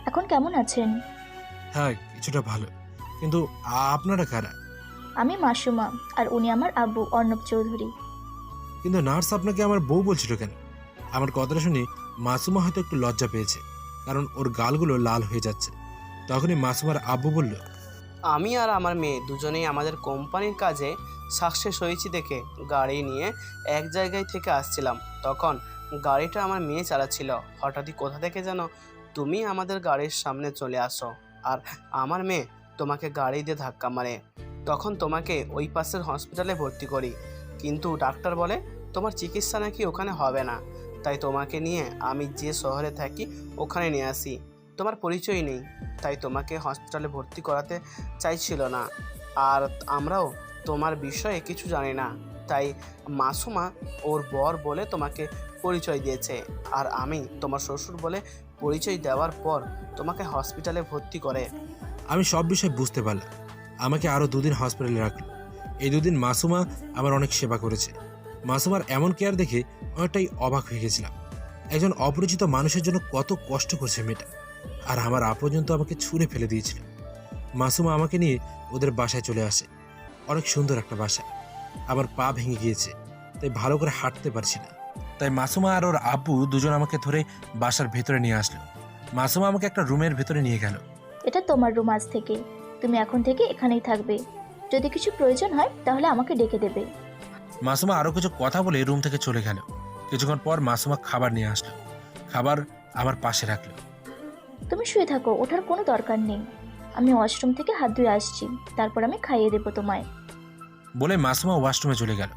এখন কেমন আছেন? হ্যাঁ, কিছুটা ভালো, কিন্তু আপনারা কারা? আমি মাসুমা, আর উনি আমার আব্বু অর্ণব চৌধুরী। কিন্তু নার্স আপনাকে আমার বউ বলছিল কেন? আমার কথাটা শুনে মাসুমা হয়তো একটু লজ্জা পেয়েছে, কারণ ওর গালগুলো লাল হয়ে যাচ্ছে। তখনই মাসুমার আব্বু বলল, আমি আর আমার মেয়ে দুজনেই আমাদের কোম্পানির কাজে সাকসেস হয়েছি দেখে গাড়ি নিয়ে এক জায়গায় থেকে আসছিলাম। তখন গাড়িটা আমার মেয়ে চালাচ্ছিল। হঠাৎই কোথা থেকে যেন তুমি আমাদের গাড়ির সামনে চলে আসো, আর আমার মেয়ে তোমাকে গাড়ি দিয়ে ধাক্কা মারে। তখন তোমাকে ওই পাশের হসপিটালে ভর্তি করি, কিন্তু ডাক্তার বলে তোমার চিকিৎসা নাকি ওখানে হবে না। তাই তোমাকে নিয়ে আমি যে শহরে থাকি ওখানে নিয়ে আসি। তোমার পরিচয় নেই, তাই তোমাকে হসপিটালে ভর্তি করাতে চাইছিল না। আর আমরাও তোমার বিষয়ে কিছু জানি না, তাই মাসুমা ওর বর বলে তোমাকে পরিচয় দিয়েছে। আর আমি তোমার শ্বশুর বলে পরিচয় দেওয়ার পর তোমাকে হসপিটালে ভর্তি করে। আমি সব বিষয় বুঝতে পারলাম। আমাকে আরও 2 দিন হসপিটালে রাখলো। এই 2 দিন মাসুমা আমার অনেক সেবা করেছে। মাসুমার এমন কেয়ার দেখে অনেকটাই অবাক হয়ে গেছিলাম। একজন অপরিচিত মানুষের জন্য কত কষ্ট করছে মেয়েটা, আর আমার আপনজন তো আমাকে ছুঁড়ে ফেলে দিয়েছিল। মাসুমা আমাকে নিয়ে ওদের বাসায় চলে আসে। অনেক সুন্দর একটা বাসা। আমার পা ভেঙে গিয়েছে, তাই ভালো করে হাঁটতে পারছি না। তাই মাসুমা আর ওর আব্বু দুজন আমাকে ধরে বাসার ভেতরে নিয়ে আসলো। মাসুমা আমাকে একটা রুমের ভেতরে নিয়ে গেল। এটা তোমার রুম আজ থেকে, তুমি এখন থেকে এখানেই থাকবে। যদি কিছু প্রয়োজন হয় তাহলে আমাকে ডেকে দেবে। মাসুমা আরও কিছু কথা বলে রুম থেকে চলে গেল। কিছুক্ষণ পর মাসুমা খাবার নিয়ে আসলো। খাবার আমার পাশে রাখলো। তুমি শুয়ে থাকো, ওঠার কোনো দরকার নেই। আমি ওয়াশরুম থেকে হাত ধুয়ে আসছি, তারপর আমি খাইয়ে দেবো তোমায়। বলে মাসুমা ওয়াশরুমে চলে গেল।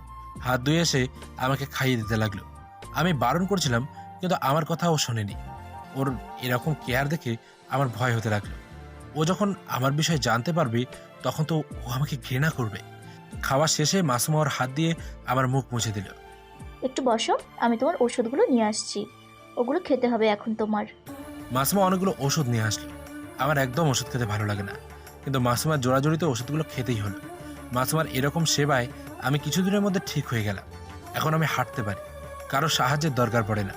হাত ধুয়ে এসে আমাকে খাইয়ে দিতে লাগলো। আমি বারণ করছিলাম, কিন্তু আমার কথা ও শোনেনি। ওর এরকম কেয়ার দেখে আমার ভয় হতে লাগলো। ও যখন আমার বিষয়ে জানতে পারবে তখন তো ও আমাকে ঘৃণা করবে। খাওয়া শেষে মাসুমা ওর হাত দিয়ে আমার মুখ মুছে দিল। একটু বসো, আমি তোমার ওষুধগুলো নিয়ে আসছি। ওগুলো খেতে হবে এখন তোমার। মাসুমা অনেকগুলো ওষুধ নিয়ে আসলো। আমার একদম ওষুধ খেতে ভালো লাগে না, কিন্তু মাসুমার জোড়াজোড়িতে ওষুধগুলো খেতেই হলো। মাসুমার এরকম সেবায় আমি কিছুদিনের মধ্যে ঠিক হয়ে গেলাম। এখন আমি হাঁটতে পারি, কারো সাহায্যের দরকার পড়ে না।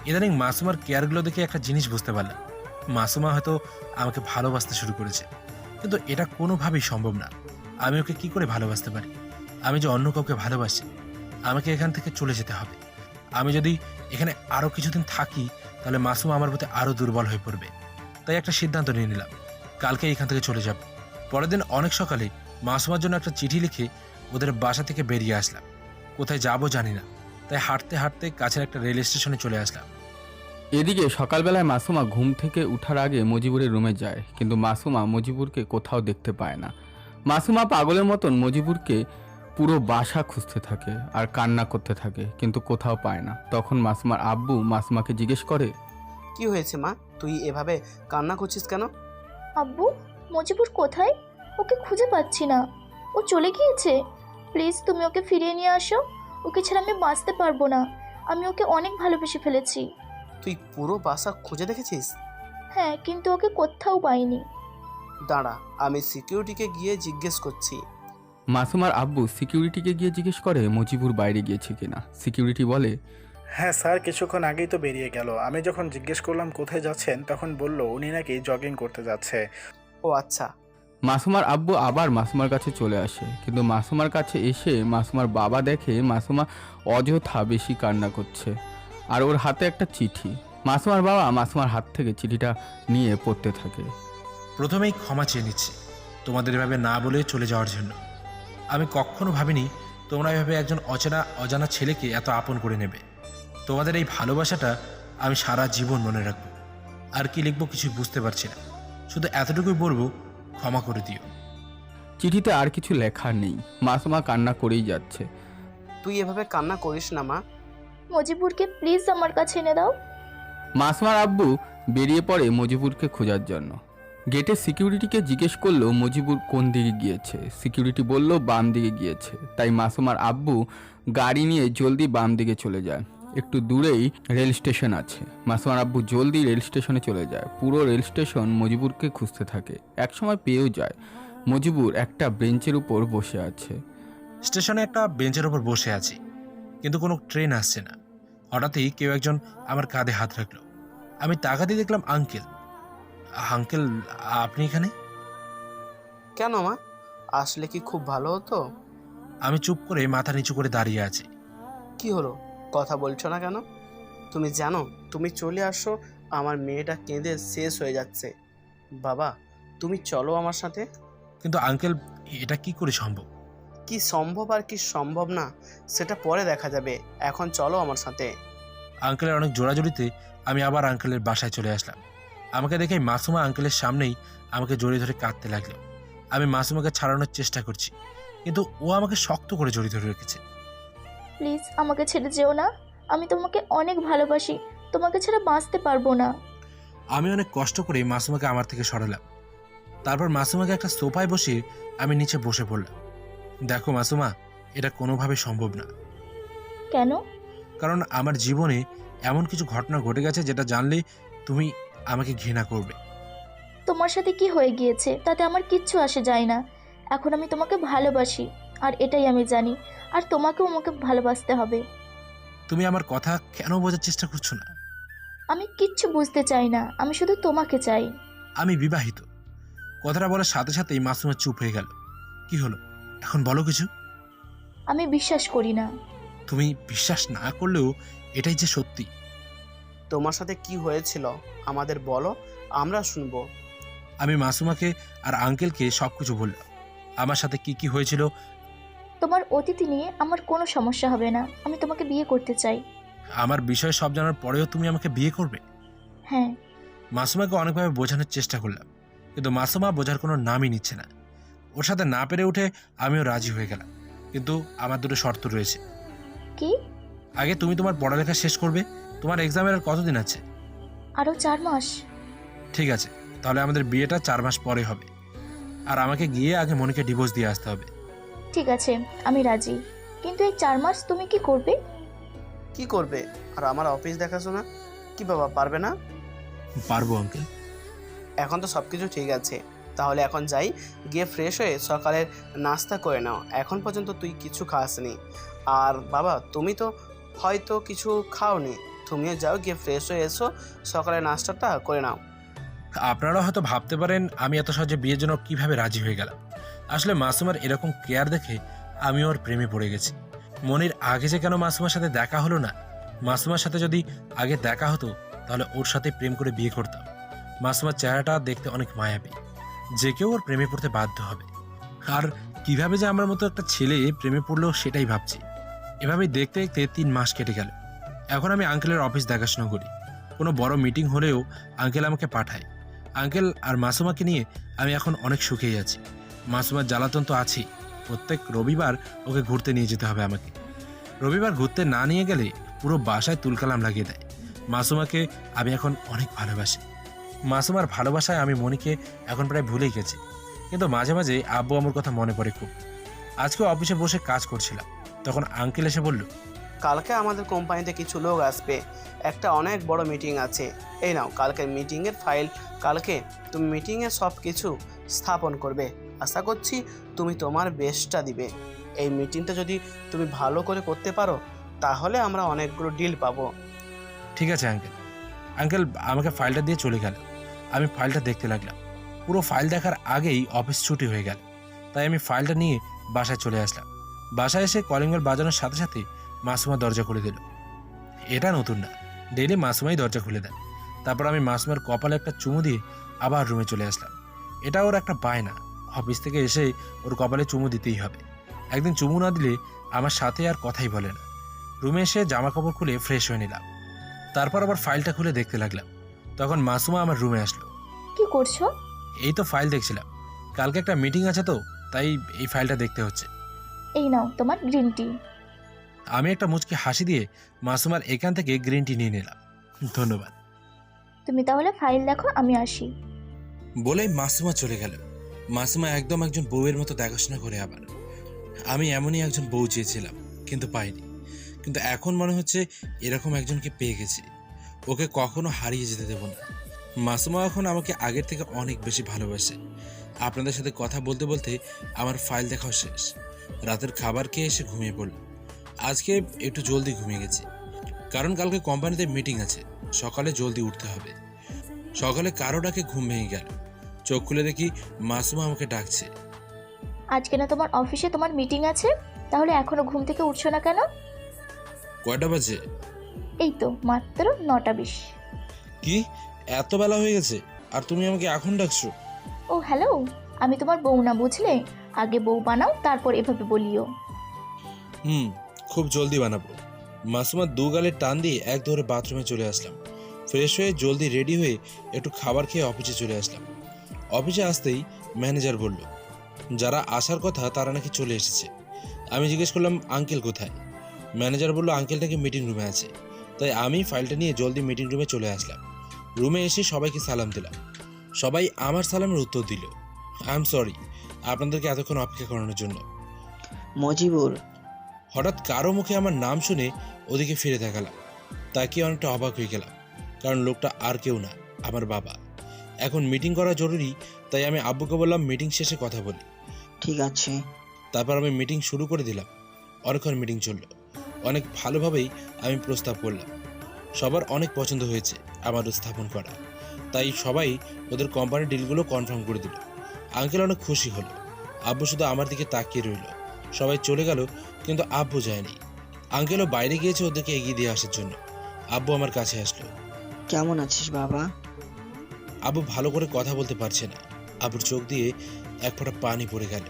ইদানিং মাসুমার কেয়ারগুলো দেখে একটা জিনিস বুঝতে পারলাম, মাসুমা হয়তো আমাকে ভালোবাসতে শুরু করেছে। কিন্তু এটা কোনোভাবেই সম্ভব না। আমি ওকে কি করে ভালোবাসতে পারি? আমি যে অন্য কাউকে ভালোবাসি। আমাকে এখান থেকে চলে যেতে হবে। আমি যদি এখানে আরও কিছুদিন থাকি তাহলে মাসুমা আমার প্রতি আরও দুর্বল হয়ে পড়বে। তাই একটা সিদ্ধান্ত নিয়ে নিলাম, কালকে এখান থেকে চলে যাব। পরের দিন অনেক সকালে মাসুমার জন্য একটা চিঠি লিখে ওদের বাসা থেকে বেরিয়ে আসলাম। কোথায় যাব জানি না, তাই হাঁটতে হাঁটতে কাছের একটা রেল স্টেশনে চলে আসলাম। এদিকে সকালবেলায় মাসুমা ঘুম থেকে উঠার আগে মজিবুরের রুমে যায়, কিন্তু মাসুমা মজিবুরকে কোথাও দেখতে পায় না। মাসুমা পাগলের মতন মজিবুরকে পুরো বাসা খুঁজতে থাকে আর কান্না করতে থাকে, কিন্তু কোথাও পায় না। তখন মাসুমার আব্বু মাসুমাকে জিজ্ঞেস করে, কি হয়েছে মা, তুই এভাবে কান্না করছিস কেন? আব্বু, মজিবুর কোথায়? ওকে খুঁজে পাচ্ছি না। ও চলে গিয়েছে। প্লিজ তুমি ওকে ফিরিয়ে নিয়ে আসো। ওকে ছাড়া আমি বাঁচতে পারবো না। আমি ওকে অনেক ভালোবেসে ফেলেছি। তুই পুরো বাসা খুঁজে দেখেছিস? হ্যাঁ, কিন্তু ওকে কোথাও পাইনি। দাঁড়া, আমি সিকিউরিটিকে গিয়ে জিজ্ঞেস করছি। মাসুমার আব্বু সিকিউরিটিকে গিয়ে জিজ্ঞেস করে মজিবুর বাইরে গিয়েছে কিনা। সিকিউরিটি বলে, হ্যাঁ স্যার, কিছুক্ষণ আগেই তো বেরিয়ে গেল। আমি যখন জিজ্ঞেস করলাম কোথায় যাচ্ছেন, তখন বলল উনি নাকি জগিং করতে যাচ্ছে। ও আচ্ছা। মাসুমার আব্বু আবার মাসুমার কাছে চলে আসে, কিন্তু মাসুমার কাছে এসে মাসুমার বাবা দেখে মাসুমা অযথা বেশি কান্না করছে, আর ওর হাতে একটা চিঠি। মাসুমার বাবা মাসুমার হাত থেকে চিঠিটা নিয়ে পড়তে থাকে। প্রথমেই ক্ষমা চেয়ে নিচ্ছি তোমাদের এভাবে না বলে চলে যাওয়ার জন্য। আমি কখনো ভাবিনি তোমরা এভাবে একজন অজানা ছেলেকে এত আপন করে নেবে। তোমাদের এই ভালোবাসাটা আমি সারা জীবন মনে রাখবো। আর কি লিখবো কিছুই বুঝতে পারছি না, শুধু এতটুকুই বলবো, ক্ষমা করে দিও। চিঠিতে আর কিছু লেখা নেই। মাসুমা কান্না করেই যাচ্ছে। তুই এভাবে কান্না করিস না মা। মজিবুরকে প্লিজ আমার কাছে এনে দাও। মাসুমার আব্বু বেরিয়ে পড়ে মজিবুরকে খোঁজার জন্য। গেটে সিকিউরিটিকে জিজ্ঞেস করলো মজিবুর কোন দিকে গিয়েছে। সিকিউরিটি বলল বাম দিকে গিয়েছে। তাই মাসুমার আব্বু গাড়ি নিয়ে জলদি বাম দিকে চলে যায়। একটু দূরেই রেল স্টেশন আছে। মাসুমার আব্বু জলদি রেল স্টেশনে চলে যায়। পুরো রেল স্টেশন মজিবুরকে খুঁজতে থাকে। একসময় পেয়েও যায়। মজিবুর একটা বেঞ্চের উপর বসে আছে। স্টেশনে একটা বেঞ্চের ওপর বসে আছি, কিন্তু কোনো ট্রেন আসছে না। হঠাৎই কেউ একজন আমার কাঁধে হাত রাখলো। আমি তাকাতে দেখলাম আঙ্কেল। আঙ্কেল, আপনি এখানে? কেন মা, আসলে কি খুব ভালো হতো? আমি চুপ করে মাথা নিচু করে দাঁড়িয়ে আছি। কি হলো, কথা বলছো না কেন? তুমি জানো, তুমি চলে আসো, আমার মেয়েটা কেঁদে শেষ হয়ে যাচ্ছে। বাবা, তুমি চলো আমার সাথে। কিন্তু আঙ্কেল, এটা কি করে সম্ভব? কি সম্ভব আর কি সম্ভব না সেটা পরে দেখা যাবে, এখন চলো আমার সাথে। আঙ্কেলের অনেক জোরাজুরিতে আমি আবার আঙ্কেলের বাসায় চলে আসলাম। আমাকে দেখে মাসুমা আঙ্কেলের সামনেই আমাকে জড়িয়ে ধরে কাঁদতে লাগলো। আমি মাসুমাকে ছাড়ানোর চেষ্টা করছি, কিন্তু ও আমাকে শক্ত করে জড়িয়ে ধরে রেখেছে। প্লিজ আমাকে ছেড়ে যেও না, আমি তোমাকে অনেক ভালোবাসি, তোমাকে ছাড়া বাঁচতে পারবো না। আমি অনেক কষ্ট করে মাসুমাকে আমার থেকে সরালাম। তারপর মাসুমাকে একটা সোফায় বসিয়ে আমি নিচে বসে পড়লাম। দেখো মাসুমা, এটা কোনোভাবে সম্ভব না। কেন? কারণ আমার জীবনে এমন কিছু ঘটনা ঘটে গেছে যেটা জানলে তুমি আমাকে ঘৃণা করবে। তোমার সাথে কি হয়ে গিয়েছে তাতে আমার কিচ্ছু আসে যায় না। এখন আমি তোমাকে ভালোবাসি, আর এটাই আমি জানি, আর তোমাকেও আমাকে ভালোবাসতে হবে। তুমি আমার কথা কেন বোঝার চেষ্টা করছো না? আমি কিচ্ছু বুঝতে চাই না, আমি শুধু তোমাকে চাই। আমি বিবাহিত। কথাটা বলার সাথে সাথেই মাসুমা চুপ হয়ে গেল। কি হলো, এখন বলো কিছু। আমি বিশ্বাস করি না। তুমি বিশ্বাস না করলেও এটাই যে সত্যি। তোমার সাথে কি হয়েছিল আমাদের বলো, আমরা শুনবো। আমি মাসুমাকে আর আঙ্কেলকে সবকিছু বললাম, আমার সাথে কি কি হয়েছিল। তোমার অতীতি নিয়ে আমার কোনো সমস্যা হবে না, আমি তোমাকে বিয়ে করতে চাই। আমার বিষয় সব জানার পরেও তুমি আমাকে বিয়ে করবে? হ্যাঁ। মাসুমাকে অনেকভাবে বোঝানোর চেষ্টা করলাম, কিন্তু মাসুমা বোঝার কোনো নামই নিচ্ছে না। ওর সাথে না পেরে উঠে আমিও রাজি হয়ে গেলাম, কিন্তু আমার দুটো শর্ত রয়েছে। কি? আগে তুমি তোমার পড়ালেখা শেষ করবে। তোমার এক্সামের আর কতদিন আছে? আরও 4 মাস। ঠিক আছে, তাহলে আমাদের বিয়েটা 4 মাস পরে হবে। আর আমাকে গিয়ে আগে মনিকে ডিভোর্স দিয়ে আসতে হবে। ঠিক আছে, আমি রাজি, কিন্তু এই 4 মাস তুমি কি করবে? কি করবে? আর আমার অফিস দেখাশোনা কি বাবা, পারবে না? পারবো আঙ্কেল। এখন তো সব কিছু ঠিক আছে, তাহলে এখন যাই, গিয়ে ফ্রেশ হয়ে সকালের নাস্তা করে নাও। এখন পর্যন্ত তুই কিছু খাসনি। আর বাবা, তুমি তো হয়তো কিছু খাওনি, তুমিও যাও, গিয়ে ফ্রেশ হয়ে এসো, সকালের নাস্তাটা করে নাও। আপনারা হয়তো ভাবতে পারেন আমি এত সহজে বিয়ের জন্য কিভাবে রাজি হয়ে গেলাম। আসলে মাসুমার এরকম কেয়ার দেখে আমি ওর প্রেমে পড়ে গেছি। মনির আগে যে কেন মাসুমার সাথে দেখা হলো না? মাসুমার সাথে যদি আগে দেখা হতো তাহলে ওর সাথে প্রেম করে বিয়ে করতাম। মাসুমার চেহারাটা দেখতে অনেক মায়াবী, যে কেউ ওর প্রেমে পড়তে বাধ্য হবে। আর কিভাবে যে আমার মতো একটা ছেলে প্রেমে পড়লো সেটাই ভাবছি। এভাবেই দেখতে দেখতে 3 মাস কেটে গেল। এখন আমি আঙ্কেলের অফিস দেখাশোনা করি। কোনো বড় মিটিং হলেও আঙ্কেল আমাকে পাঠায়। আঙ্কেল আর মাসুমাকে নিয়ে আমি এখন অনেক সুখেই আছি। মাসুমার জ্বালাতন তো আছেই। প্রত্যেক রবিবার ওকে ঘুরতে নিয়ে যেতে হবে আমাকে। রবিবার ঘুরতে না নিয়ে গেলে পুরো বাসায় তুলকালাম লাগিয়ে দেয়। মাসুমাকে আমি এখন অনেক ভালোবাসি। মাসুমার ভালোবাসায় আমি মনিকে এখন প্রায় ভুলেই গেছি, কিন্তু মাঝে মাঝে আব্বু আমার কথা মনে পড়ে খুব। আজকে অফিসে বসে কাজ করছিলাম, তখন আঙ্কেল এসে বলল, কালকে আমাদের কোম্পানিতে কিছু লোক আসবে, একটা অনেক বড় মিটিং আছে। এই নাও কালকের মিটিংয়ের ফাইল। কালকে তুমি মিটিংয়ে সব কিছু স্থাপন করবে। আশা করছি তুমি তোমার বেস্টটা দিবে। এই মিটিংটা যদি তুমি ভালো করে করতে পারো তাহলে আমরা অনেকগুলো ডিল পাবো। ঠিক আছে আঙ্কেল। আঙ্কেল আমাকে ফাইলটা দিয়ে চলে গেল। আমি ফাইলটা দেখতে লাগলাম। পুরো ফাইল দেখার আগেই অফিস ছুটি হয়ে গেল, তাই আমি ফাইলটা নিয়ে বাসায় চলে আসলাম। বাসায় এসে কলিং বেল বাজানোর সাথে সাথে মাসুমা দরজা খুলে দিল। এটা নতুন না, ডেইলি মাসুমাই দরজা খুলে দেন। তারপর আমি মাসুমার কপালে একটা চুমু দিয়ে আবার রুমে চলে আসলাম। এটা ওর একটা বায়না, অফিস থেকে এসে ওর কপালে চুমু দিতেই হবে। একদিন চুমু না দিলে আমার সাথে আর কথাই বলে না। রুমে এসে জামা কাপড় খুলে ফ্রেশ হয়ে নিলাম। তারপর আবার ফাইলটা খুলে দেখতে লাগলাম। তখন মাসুমা আমার রুমে আসলো। কি করছো? এই তো ফাইল দেখছিলাম। কালকে একটা মিটিং আছে তো, তাই এই ফাইলটা দেখতে হচ্ছে। এই নাও তোমার গ্রিন টি। আমি একটা মুচকি হাসি দিয়ে মাসুমার এখান থেকে গ্রিন টি নিয়ে নিলাম। ধন্যবাদ। তুমি তাহলে ফাইল দেখো, আমি আসি। বলেই মাসুমা চলে গেল। মাসুমা একদম একজন বউয়ের মতো দেখাশোনা করে। আবার আমি এমনই একজন বউ চেয়েছিলাম, কিন্তু পাইনি। কিন্তু এখন মনে হচ্ছে এরকম একজনকে পেয়ে গেছি। ওকে কখনো হারিয়ে যেতে দেব না। মাসুমা এখন আমাকে আগের থেকে অনেক বেশি ভালোবাসে। আপনাদের সাথে কথা বলতে বলতে আমার ফাইল দেখাও শেষ। রাতের খাবার খেয়ে এসে ঘুমিয়ে পড়ল। আজকে একটু জলদি ঘুমিয়ে গেছি, কারণ কালকে কোম্পানিতে মিটিং আছে, সকালে জলদি উঠতে হবে। সকালে কারো ডাকে ঘুম ভেঙে গেল। চোখ খুলে দেখি মাসুমা আমাকে ডাকছে। আজকে না তোমার অফিসে তোমার মিটিং আছে, তাহলে এখনো ঘুম থেকে উঠছো না কেন? কয়টা বাজে? এই তো মাত্র 9:20। কি এত বেলা হয়ে গেছে আর তুমি আমাকে এখন ডাকছো? ও হ্যালো, আমি তোমার বউ না, বুঝলে? আগে বউ বানাও, তারপর এভাবে বলিও। খুব জলদি বানাবো। মাসুমা দু গালে টান দিয়ে এক ধরে বাথরুমে চলে আসলাম। ফ্রেশ হয়ে জলদি রেডি হয়ে একটু খাবার খেয়ে অফিসে চলে আসলাম। অফিসে আসতেই ম্যানেজার বলল, যারা আসার কথা তারা নাকি চলে এসেছে। আমি জিজ্ঞেস করলাম আঙ্কেল কোথায়? ম্যানেজার বলল আঙ্কেল নাকি মিটিং রুমে আছে। তাই আমি ফাইলটা নিয়ে জলদি মিটিং রুমে চলে আসলাম। রুমে এসে সবাইকে সালাম দিলাম। সবাই আমার সালামের উত্তর দিল। আই এম সরি আপনাদেরকে এতক্ষণ অপেক্ষা করানোর জন্য। মজিবুর, হঠাৎ কারো মুখে আমার নাম শুনে ওদিকে ফিরে তাকালাম। তাকে অনেকটা অবাক হয়ে গেলাম, কারণ লোকটা আর কেউ না, আমার বাবা। এখন মিটিং করা জরুরি, তাই আমি আব্বুকে বললাম মিটিং শেষে কথা বলি। ঠিক আছে। তারপর আমি মিটিং শুরু করে দিলাম। অনেকক্ষণ মিটিং চললো। অনেক ভালোভাবেই আমি প্রস্তাব করলাম। সবার অনেক পছন্দ হয়েছে আমার স্থাপন করা, তাই সবাই ওদের কোম্পানির ডিলগুলো কনফার্ম করে দিল। আঙ্কেল অনেক খুশি হলো। আব্বু শুধু আমার দিকে তাকিয়ে রইল। সবাই চলে গেল, কিন্তু আব্বু যায়নি। আঙ্কেলও বাইরে গিয়েছে ওদেরকে এগিয়ে দিয়ে আসার জন্য। আব্বু আমার কাছে আসলো। কেমন আছিস বাবা? আব্বু ভালো করে কথা বলতে পারছে না। আব্বুর চোখ দিয়ে এক ফোঁটা পানি পড়ে গেল।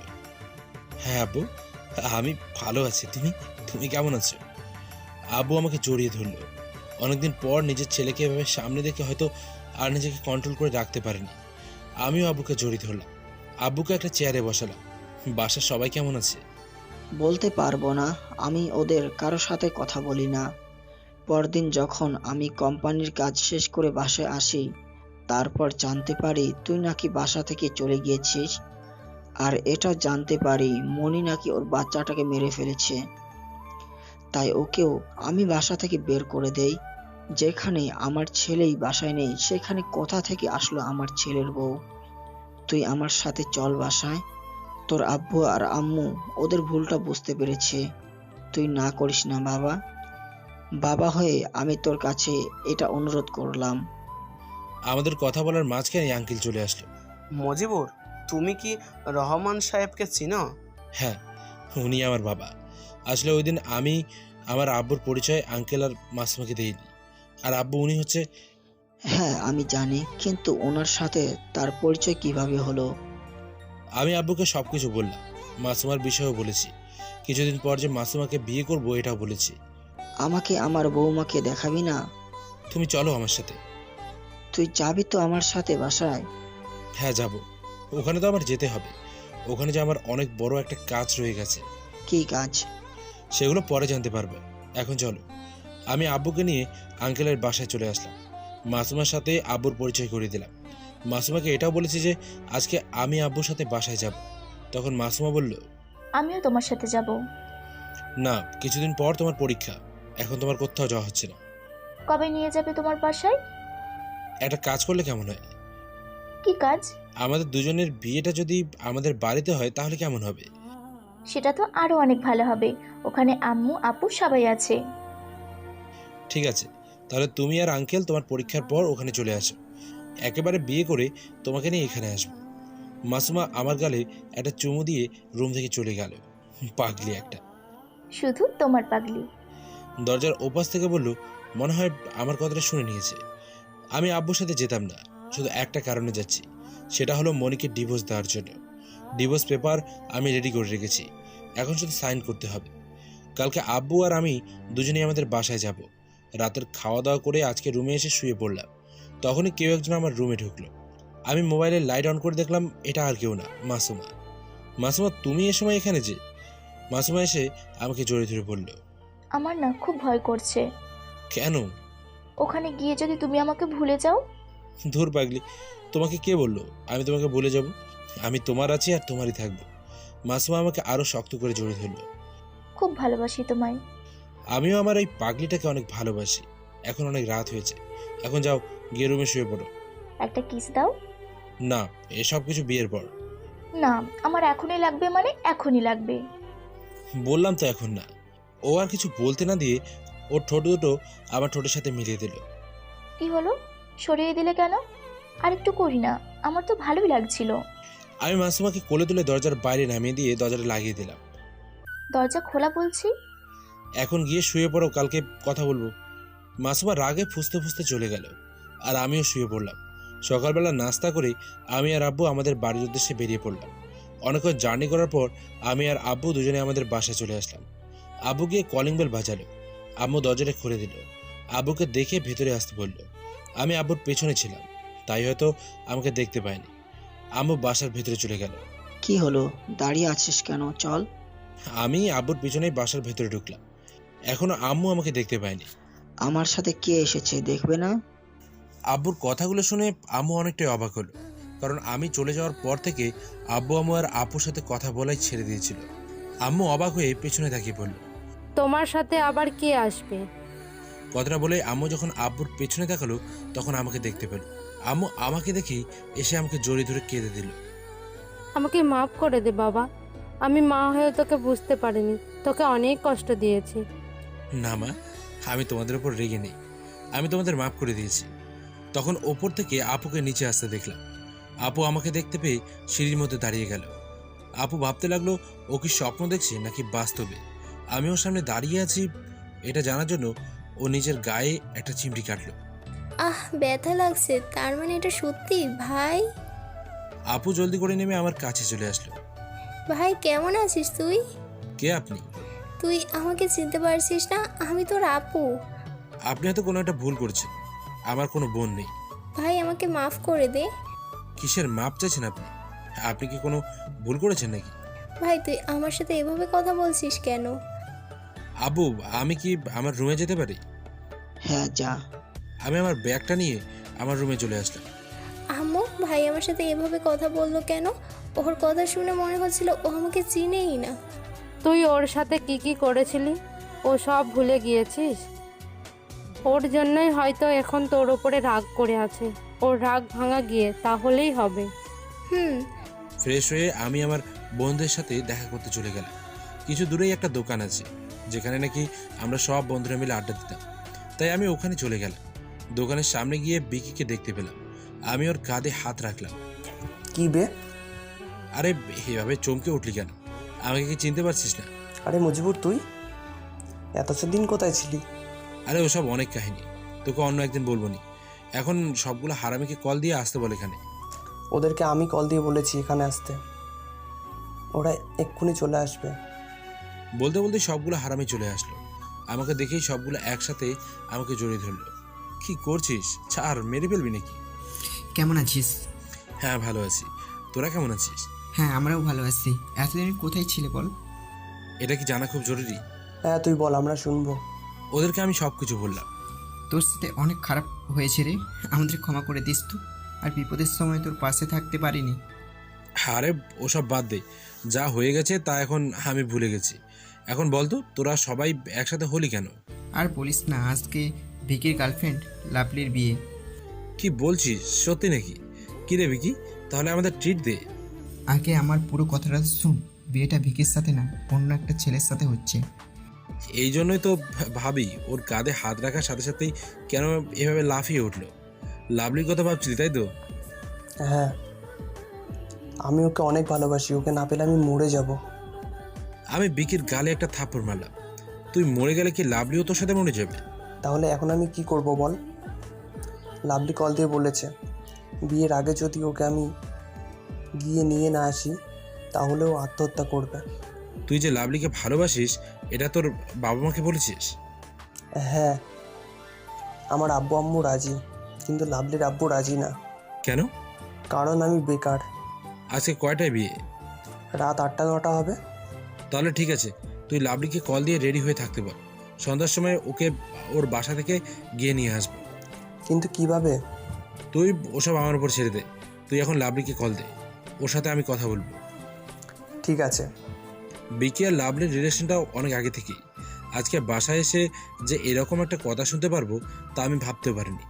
হ্যাঁ আব্বু, আমি ভালো আছি। তুমি তুমি কেমন আছো? আব্বু আমাকে জড়িয়ে ধরলো। অনেকদিন পর নিজের ছেলেকে এভাবে সামনে দেখে হয়তো আর নিজেকে কন্ট্রোল করে রাখতে পারেনি। আমিও আব্বুকে জড়িয়ে ধরলাম। আব্বুকে একটা চেয়ারে বসালাম। বাসার সবাই কেমন আছে? বলতে পারবো না, আমি ওদের কারো সাথে কথা বলি না। পরদিন যখন আমি কোম্পানির কাজ শেষ করে বাসায় আসি, তারপর জানতে পারি তুই নাকি বাসা থেকে চলে গিয়েছিস। আর এটা জানতে পারি মনি নাকি ওর বাচ্চাটাকে মেরে ফেলেছে। তাই ওকেও আমি বাসা থেকে বের করে দেই। যেখানে আমার ছেলেই বাসায় নেই, সেখানে কোথা থেকে আসলো আমার ছেলের বউ? তুই আমার সাথে চল বাসায়। তোর আব্বু আর আম্মু ওদের ভুলটা বুঝতে পেরেছে। তুই না করিস না বাবা। বাবা হয়ে আমি তোর কাছে এটা অনুরোধ করলাম। আমাদের কথা বলার মাঝখানে আঙ্কেল চলে আসলো। মজিবুর, তুমি কি রহমান সাহেবকে চিনো? হ্যাঁ, উনি আমার বাবা। আসলে ওই দিন আমি আমার আব্বুর পরিচয় আঙ্কেল আর মাসুমাকে দিইনি। আর আব্বু উনি হচ্ছে। হ্যাঁ আমি জানি, কিন্তু ওনার সাথে তার পরিচয় কিভাবে হলো? আমি আব্বুকে সবকিছু বললাম। মাসুমার বিষয়েও বলেছি। কিছুদিন পর যে মাসুমাকে বিয়ে করবো এটাও বলেছি। আমাকে আমার বৌমাকে দেখাবি না? তুমি চলো আমার সাথে। তুই যাবি তো আমার সাথে বাসায়? হ্যাঁ যাব। ওখানে তো আমার যেতে হবে। ওখানে যে আমার অনেক বড় একটা কাজ রয়ে গেছে। কি কাজ? সেগুলো পরে জানতে পারবে। এখন চলো। আমি আব্বুকে নিয়ে আঙ্কেলের বাসায় চলে আসলাম। মাসুমার সাথে আব্বুর পরিচয় করিয়ে দিলাম। মাসুমাকে এটাও বলেছি যে আজকে আমি আব্বুর সাথে বাসায় যাব। তখন মাসুমা বলল, আমিও তোমার সাথে যাব। না, কিছুদিন পর তোমার পরীক্ষা। এখন তোমার কোথাও যাওয়া হচ্ছে না। কবে নিয়ে যাবে তোমার বাসায়? একটা কাজ করলে কেমন হয়? কি কাজ? আমাদের দুজনের বিয়েটা যদি আমাদের বাড়িতে হয় তাহলে কেমন হবে? সেটা তো আরো অনেক ভালো হবে। ওখানে আম্মু আপু সবাই আছে। ঠিক আছে, তাহলে তুমি আর আঙ্কেল তোমার পরীক্ষার পর ওখানে চলে আসো। একেবারে বিয়ে করে তোমাকে নিয়ে এখানে আসবো। মাসুমা আমার গালে একটা চুমু দিয়ে রুম থেকে চলে গেল। পাগলি একটা। শুধু তোমার পাগলি। দরজার ওপাশ থেকে বলল, মনে হয় আমার কথাটা শুনে নিয়েছে। আমি আব্বুর সাথে যেতাম না, শুধু একটা কারণে যাচ্ছি। সেটা হলো মনিকে ডিভোর্স দেওয়ার জন্য। ডিভোর্স পেপার আমি রেডি করে রেখেছি, এখন শুধু সাইন করতে হবে। কালকে আব্বু আর আমি দুজনেই আমাদের বাসায় যাব। রাতের খাওয়া দাওয়া করে আজকে রুমে এসে শুয়ে পড়লাম। তখনই কেউ একজন আমার রুমে ঢুকলো। আমি মোবাইলের লাইট অন করে দেখলাম এটা আর কেউ না, মাসুমা। মাসুমা, তুমি এ সময় এখানে যে? মাসুমা এসে আমাকে জড়িয়ে ধরে বলল, আমার না খুব ভয় করছে। কেন? ওখানে গিয়ে যদি তুমি আমাকে ভুলে যাও। ধুর পাগলি, তোমাকে কে বললো আমি তোমাকে ভুলে যাব? আমি তোমার আছি আর তোমারই থাকবো। মাসুমা আমাকে আরো শক্ত করে জড়িয়ে ধরলো। খুব ভালোবাসি তোমায়। আমিও আমার এই পাগলিটাকে অনেক ভালোবাসি। এখন অনেক রাত হয়েছে, এখন যাও গিয়ে রুমে শুয়ে পড়ো। একটা কিস দাও। না, এসব কিছু বিয়ের পর। না, আমার এখনই লাগবে, মানে এখনই লাগবে। বললাম তো এখন না। ও আর কিছু বলতে না দিয়ে ওর ঠোঁট দুটো আমার ঠোঁটের সাথে মিলিয়ে দিল। কি হলো? সরিয়ে দিলে কেন? আর একটু করি না, আমার তো ভালোই লাগছিল। আমি মাসুমাকে কোলে তুলে দরজার বাইরে নামিয়ে দিয়ে দরজাটা লাগিয়ে দিলাম। দরজা খোলা বলছি। এখন গিয়ে শুয়ে পড়ো, কালকে কথা বলবো। মাসুমা রাগে ফুসতে ফুসতে চলে গেল, আর আমিও শুয়ে পড়লাম। সকালবেলা নাস্তা করে আমি আর আব্বু আমাদের বাড়ির উদ্দেশ্যে বেরিয়ে পড়লাম। অনেকক্ষণ জার্নি করার পর আমি আর আব্বু দুজনে আমাদের বাসায় চলে আসলাম। আব্বু গিয়ে কলিং বেল বাজালো, আম্মু দরজাটা খুলে দিল। আব্বুকে দেখে ভেতরে আসতে বলল। আমি আব্বুর পেছনে ছিলাম, তাই হয়তো আমাকে দেখতে পায়নি। আম্মু বাসার ভেতরে চলে গেল। কি হলো, দাঁড়িয়ে আছিস কেন? চল। আমি আব্বুর পিছনেই বাসার ভেতরে ঢুকলাম। এখনো আম্মু আমাকে দেখতে পায়নি। আমার সাথে কে এসেছে দেখবে না? আব্বুর কথাগুলো শুনে আম্মু অনেকটাই অবাক হলো, কারণ আমি চলে যাওয়ার পর থেকে আব্বু আম্মু আর আপুর সাথে কথা বলাই ছেড়ে দিয়েছিল। আম্মু অবাক হয়ে পেছনে তাকিয়ে পড়ল। তোমার সাথে আবার কে আসবে? কথাটা বলে আম্মু যখন আব্বুর পেছনে তাকালো তখন আমাকে দেখতে পেল। আম্মু আমাকে দেখেই এসে আমাকে জড়িয়ে ধরে কেঁদে দিল। আমাকে মাফ করে দে বাবা, আমি মা হয়েও তোকে বুঝতে পারিনি, তোকে অনেক কষ্ট দিয়েছি। না মা, আমি তোমাদের উপর রেগে নেই, আমি তোমাদের মাফ করে দিয়েছি। তখন ওপর থেকে আপুকে নিচে আসতে দেখলাম। আপু আমাকে দেখতে পেয়ে সিঁড়ির মধ্যে দাঁড়িয়ে গেল। আপু ভাবতে লাগলো ও কি স্বপ্ন দেখছে নাকি বাস্তবে। আমি ওর সামনে দাঁড়িয়ে আছি এটা জানার জন্য ও নিজের গায়ে একটা চিমটি কাটলো। আহ, ব্যথা লাগছে, তার মানে এটা সত্যি? ভাই, আপু জলদি করে নেমে আমার কাছে চলে আসলো। ভাই কেমন আছিস তুই? কে আপনি? তুই আমাকে চিনতে পারছিস না? আমি তোর আপু। আপনি হয়তো কোনো একটা ভুল করছেন, আমার কোনো বোন নেই। ভাই আমাকে মাফ করে দে। কিসের মাপ চাইছেন আপনি? আপনি কি কোনো ভুল করেছেন নাকি? ভাই তুই আমার সাথে এভাবে কথা বলছিস কেন? আবু, আমি কি আমার রুমে যেতে পারি? হ্যাঁ যা। আমি আমার ব্যাগটা নিয়ে আমার রুমে চলে আসলাম। আম্মু, ভাই আমার সাথে এভাবে কথা বললো কেন? ওর কথা শুনে মনে হচ্ছিল ও আমাকে চিনেই না। তুই ওর সাথে কি কি করেছিলি ও সব ভুলে গিয়েছিস? ওর জন্যই হয়তো এখন তোর ওপরে রাগ করে আছে। ওর রাগ ভাঙা গিয়ে তাহলেই হবে। ফ্রেশ হয়ে আমি আমার বন্ধুদের সাথে দেখা করতে চলে গেলাম। কিছু দূরেই একটা দোকান আছে যেখানে নাকি আমরা সব বন্ধুরা মিলে আড্ডা দিতাম, তাই আমি ওখানে চলে গেলাম। দোকানের সামনে গিয়ে বিকিকে দেখতে পেলাম। আমি ওর কাঁধে হাত রাখলাম। কি বে? আরে এভাবে চমকে উঠলি কেন? আমাকে কি চিনতে পারছিস না? আরে মজিবুর, তুই এতদিন কোথায় ছিলি? আরে ওসব অনেক কাহিনী, তোকে অন্য একদিন বলবো নি। এখন সবগুলো হারামিকে কল দিয়ে আসতে বলে এখানে। ওদেরকে আমি কল দিয়ে বলেছি এখানে আসতে, ওরা এক্ষুনি চলে আসবে। বলতে বলতে সবগুলো হারামি চলে আসলো। আমাকে দেখেই সবগুলো একসাথে আমাকে জড়িয়ে ধরলো। কি করছিস? ছাড়, মেরে ফেলবি নাকি? কেমন আছিস? হ্যাঁ ভালো আছি, তোরা কেমন আছিস? হ্যাঁ, আমরাও ভালো আছি। এতদিন কোথায় ছিলে বল? এটা কি জানা খুব জরুরি? হ্যাঁ তুই বল, আমরা শুনবো। ওদেরকে আমি সব কিছু বললাম। তোর সাথে অনেক খারাপ হয়েছে রে, আমাদের ক্ষমা করে দিস তো। আর বিপদের সময় তোর পাশে থাকতে পারিনি। আরে ওসব বাদ দে, যা হয়ে গেছে তা এখন আমি ভুলে গেছি। এখন বলতো তোরা সবাই একসাথে হলি কেন? আর বলিস না, আজকে ভিকির গার্লফ্রেন্ড লাভলির বিয়ে। কি বলছিস, সত্যি নাকি? কি রে ভিকি, তাহলে আমাদের ট্রিট দে। আগে আমার পুরো কথাটা শুন, বিয়েটা ভিকির সাথে না, অন্য একটা ছেলের সাথে হচ্ছে। এই জন্যই তো ভাবি ওর কাঁধে হাত রাখার সাথে সাথেই কেন এভাবে লাফিয়ে উঠলো। লাভলির কথা ভাবছিলি তাই তো? হ্যাঁ, আমি ওকে অনেক ভালোবাসি, ওকে না পেলে আমি মরে যাব। আমি বিকির গালে একটা থাপ্পড় মারলাম। তুই মরে গেলে কি লাভলিও তোর সাথে মরে যাবে? তাহলে এখন আমি কি করব বল? লাভলি কল দিয়ে বলেছে বিয়ের আগে যদি ওকে আমি গিয়ে নিয়ে না আসি তাহলে ও আত্মহত্যা করবে। তুই যে লাভলিকে ভালোবাসিস এটা তোর বাবা মাকে বলেছিস? হ্যাঁ, আমার আব্বু আম্মু রাজি, কিন্তু লাভলির আব্বু রাজি না। কেন? কারণ আমি বেকার। আজকে কয়টায় বিয়ে? রাত 8টা-9টা হবে। তাহলে ঠিক আছে, তুই লাভলিকে কল দিয়ে রেডি হয়ে থাকতে বল। সন্ধ্যার সময় ওকে ওর বাসা থেকে গিয়ে নিয়ে আসবো। কিন্তু কিভাবে? তুই ওসব আমার উপর ছেড়ে দে। তুই এখন লাভলিকে কল দে, ওর সাথে আমি কথা বলবো। ঠিক আছে। বিকি আর লাভলির রিলেশনটাও অনেক আগে থেকেই। আজকে বাসায় এসে যে এরকম একটা কথা শুনতে পারবো তা আমি ভাবতেও পারিনি।